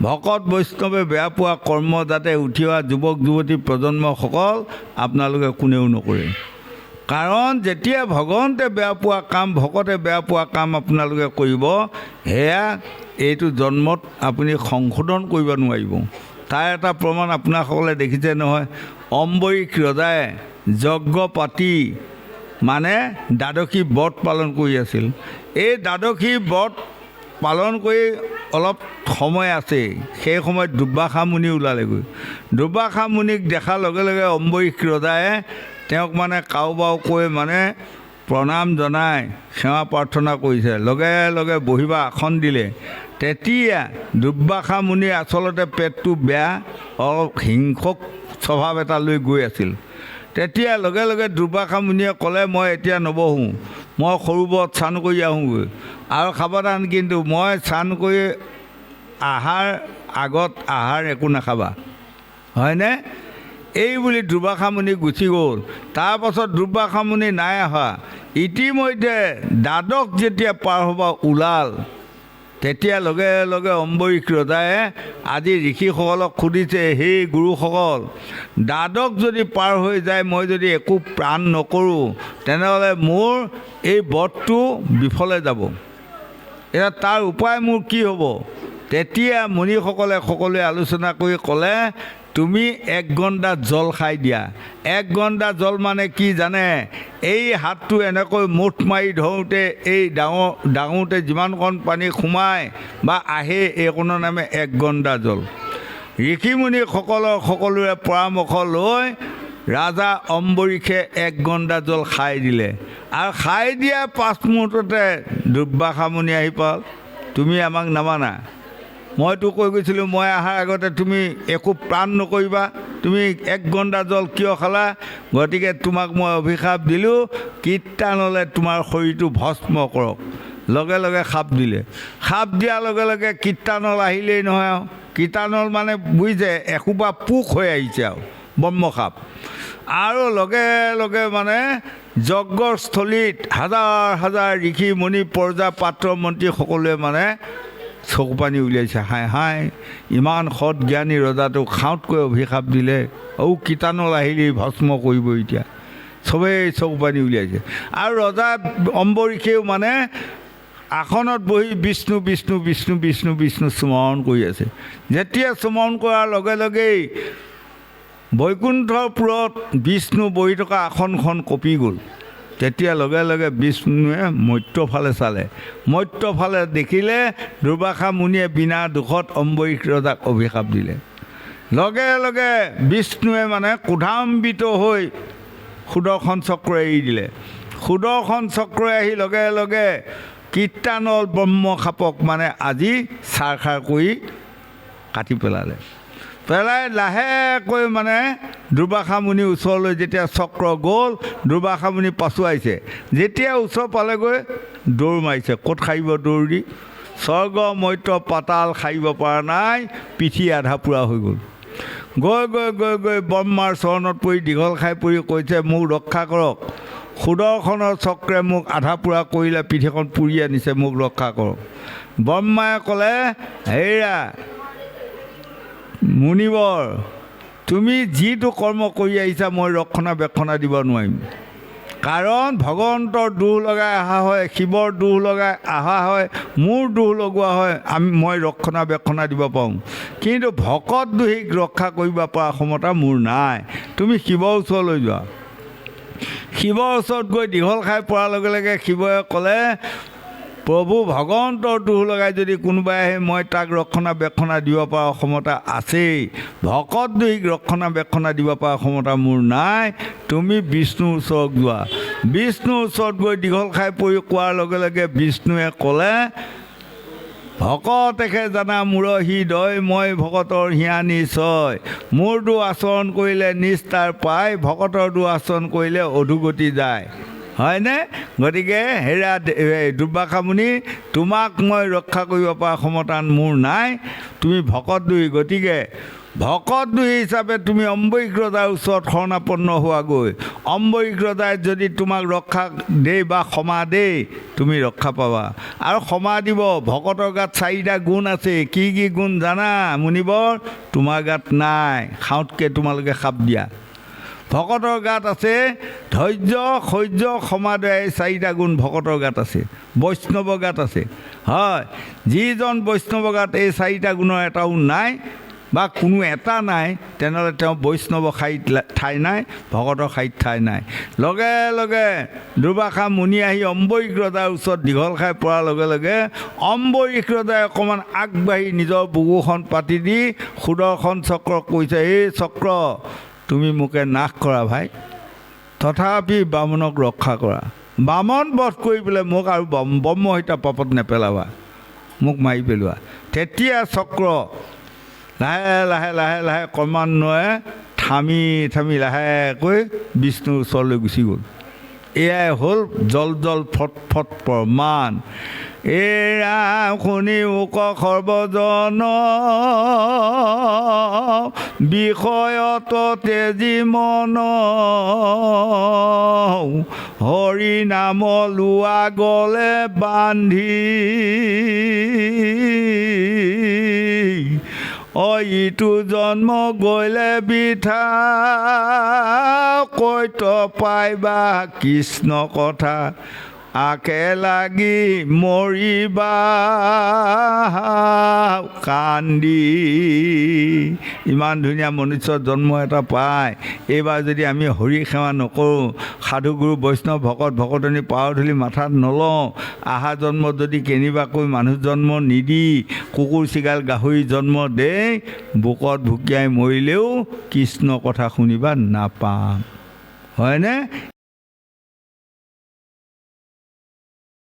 ভকত বৈষ্ণৱে বেয়া পোৱা কৰ্ম যাতে উঠি অহা যুৱক যুৱতী প্ৰজন্মসকল আপোনালোকে কোনেও নকৰে। কাৰণ যেতিয়া ভগৱন্তে বেয়া পোৱা কাম, ভকতে বেয়া পোৱা কাম আপোনালোকে কৰিব, সেয়া এইটো জন্মত আপুনি সংশোধন কৰিব নোৱাৰিব। তাৰ এটা প্ৰমাণ আপোনাসকলে দেখিছে নহয়, অম্বৰীশ ৰজাই যজ্ঞ পাতি মানে দ্বাদশী ব্ৰত পালন কৰি আছিল। এই দ্বাদশী ব্ৰত পালন কৰি অলপ সময় আছে, সেই সময়ত দুৰ্বাসা মুনি ওলালেগৈ। দুৰ্বাসা মুনিক দেখাৰ লগে লগে অম্বৰীশ ৰজাই তেওঁক মানে কাউবাও কৈ মানে প্ৰণাম জনাই সেৱা প্ৰাৰ্থনা কৰিছে, লগে লগে বহিবা আসন দিলে। তেতিয়া দুৰ্বাসা মুনিৰ আচলতে পেটটো বেয়া, অলপ হিংসক স্বভাৱ এটা লৈ গৈ আছিল। তেতিয়া লগে লগে দুৰ্বাসা মুনিয়ে ক'লে, মই এতিয়া নবহোঁ, মই সৰোবৰত স্নান কৰি আহোঁগৈ। আৰু সাৱধান, কিন্তু মই স্নান কৰি আগত আহাৰ একো নাখাবা, হয়নে? এই বুলি দুৰ্বাসা মুনি গুচি গ'ল। তাৰপাছত দুৰ্বাসা মুনি নাই অহা। ইতিমধ্যে দ্বাদশ যেতিয়া পাৰ হ'ব ওলাল, তেতিয়া লগে লগে অম্বৰীশ ৰজাই আজি ঋষিসকলক সুধিছে, সেই গুৰুসকল, দ্বাদশ যদি পাৰ হৈ যায়, মই যদি একো প্ৰাণ নকৰোঁ, তেনেহ'লে মোৰ এই ব্ৰতটো বিফলে যাব। এতিয়া তাৰ উপায় মোৰ কি হ'ব? তেতিয়া মুনিসকলে সকলোৱে আলোচনা কৰি ক'লে, তুমি 1 গণ্ডা জল খাই দিয়া। 1 গণ্ডা জল মানে কি জানে? এই হাতটো এনেকৈ মুঠ মাৰি ধৰোঁতে এই ডাঙোতে যিমানকণ পানী সোমায় বা আহে, এইকণৰ নামে 1 গণ্ডা জল। ঋষিমুনিসকলৰ সকলোৰে পৰামৰ্শ লৈ ৰাজা অম্বৰীশে 1 গণ্ডা জল খাই দিলে। আৰু খাই দিয়া 5 মুহূৰ্ততে দুৰ্বাসা মুনি আহি পাল। তুমি আমাক নামানা, মইতো কৈ গৈছিলোঁ মই অহাৰ আগতে তুমি একো প্ৰাণ নকৰিবা, তুমি 1 গণ্ডা জল কিয় খালা? গতিকে তোমাক মই অভিশাপ দিলোঁ, কীৰ্তানলে তোমাৰ শৰীৰটো ভস্ম কৰক। লগে লগে সাপ দিলে। সাপ দিয়াৰ লগে লগে কীৰ্তানল আহিলেই নহয় আৰু। কীৰ্তানল মানে বুজিছে, এসোপা পোক হৈ আহিছে আৰু ব্ৰহ্মসাপ। আৰু লগে লগে মানে যজ্ঞস্থলীত হাজাৰ হাজাৰ ঋষি মুনি পৰ্জা পাত্ৰ মন্ত্ৰী সকলোৱে মানে চকু পানী উলিয়াইছে। হাই হাই, ইমান সৎ জ্ঞানী ৰজাটোক খাওঁতকৈ অভিশাপ দিলে, কীৰ্তানল আহিলেই ভস্ম কৰিব এতিয়া। চবেই চকু পানী উলিয়াইছে। আৰু ৰজা অম্বৰীশেও মানে আসনত বহি বিষ্ণু বিষ্ণু বিষ্ণু বিষ্ণু বিষ্ণু স্মৰণ কৰি আছে। যেতিয়া স্মৰণ কৰাৰ লগে লগেই বৈকুণ্ঠপুৰত বিষ্ণু বহি থকা আসনখন কঁপি গ'ল। তেতিয়া লগে লগে বিষ্ণুৱে মৰ্ত্যফালে চালে। মৰ্ত্যফালে দেখিলে দুৰ্বাসা মুনিয়ে বিনা দুখত অম্বৰীশ ৰজাক অভিশাপ দিলে। লগে লগে বিষ্ণুৱে মানে ক্ৰোধান্বিত হৈ সুদৰ্শন চক্ৰ এৰি দিলে। সুদৰ্শন চক্ৰই আহি লগে লগে কীৰ্তানল ব্ৰহ্মসাপক মানে আজি চাৰখাৰ কৰি কাটি পেলালে। পেলাই লাহেকৈ মানে দুৰ্বাসা মুনিৰ ওচৰলৈ যেতিয়া চক্ৰ গ'ল, দুৰ্বাসা মুনি পাছুৱাইছে। যেতিয়া ওচৰ পালেগৈ দৌৰ মাৰিছে। ক'ত সাৰিব দৌৰ দি? স্বৰ্গ মৰ্ত্য পাতাল সাৰিব পৰা নাই, পিঠি আধা পোৰা হৈ গ'ল। গৈ গৈ গৈ গৈ ব্ৰহ্মাৰ চৰণত পৰি দীঘল খাই পৰি কৈছে, মোক ৰক্ষা কৰক, সুদৰ্শনৰ চক্ৰে মোক আধা পোৰা কৰিলে, পিঠিখন পুৰি আনিছে, মোক ৰক্ষা কৰক। ব্ৰহ্মাই ক'লে, হেৰা মুনিবৰ, তুমি যিটো কৰ্ম কৰি আহিছা মই ৰক্ষণাবেক্ষণা দিব নোৱাৰিম কাৰণ ভগৱন্তৰ দোষ লগাই অহা হয় শিৱৰ দোষ লগাই অহা হয় মোৰ দোষ লগোৱা হয় মই ৰক্ষণাবেক্ষণা দিব পাৰোঁ কিন্তু ভকত দোষীক ৰক্ষা কৰিব পৰা ক্ষমতা মোৰ নাই তুমি শিৱৰ ওচৰলৈ যোৱা শিৱৰ ওচৰত গৈ দীঘল খাই পৰাৰ লগে লগে শিৱই ক'লে প্ৰভু ভগৱন্তৰ দোষ লগাই যদি কোনোবাই আহে মই তাক ৰক্ষণাবেক্ষণা দিব পৰা ক্ষমতা আছেই ভকত দোষীক ৰক্ষণাবেক্ষণা দিব পৰা ক্ষমতা মোৰ নাই তুমি বিষ্ণুৰ ওচৰত যোৱা বিষ্ণুৰ ওচৰত গৈ দীঘল খাই পৰি কোৱাৰ লগে লগে বিষ্ণুৱে ক'লে ভকতেহে জানা মূৰৰ হৃদয় মই ভকতৰ হিয়া নিশ্চয় মোৰ দোষ আচৰণ কৰিলে নিস্তাৰ পায় ভকতৰ দোষ আচৰণ কৰিলে অধোগতি যায় হয়নে গতিকে হেৰা দুৰ্বাসা মুনি তোমাক মই ৰক্ষা কৰিব পৰা ক্ষমতা মোৰ নাই তুমি ভকত দোষী গতিকে ভকত দোষী হিচাপে তুমি অম্বৰীশ ৰজাৰ ওচৰত শৰণাপন্ন হোৱাগৈ অম্বৰীশ ৰজাই যদি তোমাক ৰক্ষা দেই বা ক্ষমা দেই তুমি ৰক্ষা পাবা আৰু ক্ষমা দিব ভকতৰ গাত 4টা গুণ আছে কি কি গুণ জানা মুনিবৰ তোমাৰ গাত নাই খাওঁতকৈ তোমালোকে খাপ দিয়া ভকতৰ গাত আছে ধৈৰ্য সহ্য ক্ষমা দয়া এই 4টা গুণ ভকতৰ গাত আছে বৈষ্ণৱৰ গাত আছে হয় যিজন বৈষ্ণৱৰ গাত এই 4টা গুণৰ এটাও নাই বা কোনো এটা নাই তেনেহ'লে তেওঁ বৈষ্ণৱ শাৰীত ঠাই নাই ভকতৰ শাৰীত ঠাই নাই লগে লগে দুৰ্বাসা মুনি আহি অম্বৰীশ ৰজাৰ ওচৰত দীঘল খাই পৰাৰ লগে লগে অম্বৰীশ ৰজাই অকণমান আগবাঢ়ি নিজৰ বুকুখন পাতি দি সুদৰ্শন চক্ৰক কৈছে এই চক্ৰ তুমি মোকে নাশ কৰা ভাই তথাপি বামনক ৰক্ষা কৰা বামন বধ কৰি পেলাই মোক আৰু ব্ৰহ্মহত্যা পাপত নেপেলাবা মোক মাৰি পেলোৱা তেতিয়া চক্ৰ লাহে লাহে লাহে লাহে ক্ৰমান্বয়ে থামি থামি লাহেকৈ বিষ্ণুৰ ওচৰলৈ গুচি গ'ল এয়াই হ'ল জল জল ফট ফট প্ৰমাণ এৰা শুনি মোক সৰ্বজন বিষয়ত তেজি মন হৰি নাম লোৱা গ'লে বান্ধি ইটো জন্ম গ'লে বিঠা কৈত পাইবা কৃষ্ণ কথা আকে লাগি মৰিবা কান্দি ইমান ধুনীয়া মনুষ্যৰ জন্ম এটা পায় এইবাৰ যদি আমি হৰি সেৱা নকৰোঁ সাধু গুৰু বৈষ্ণৱ ভকত ভকতনী পাৰ ধূলি মাথাত নলওঁ আহা জন্ম যদি কেনিবাকৈ মানুহ জন্ম নিদি কুকুৰ চিগাল গাহৰি জন্ম দেই বুকত ভুকিয়াই মৰিলেও কৃষ্ণ কথা শুনিবা নাপাম হয়নে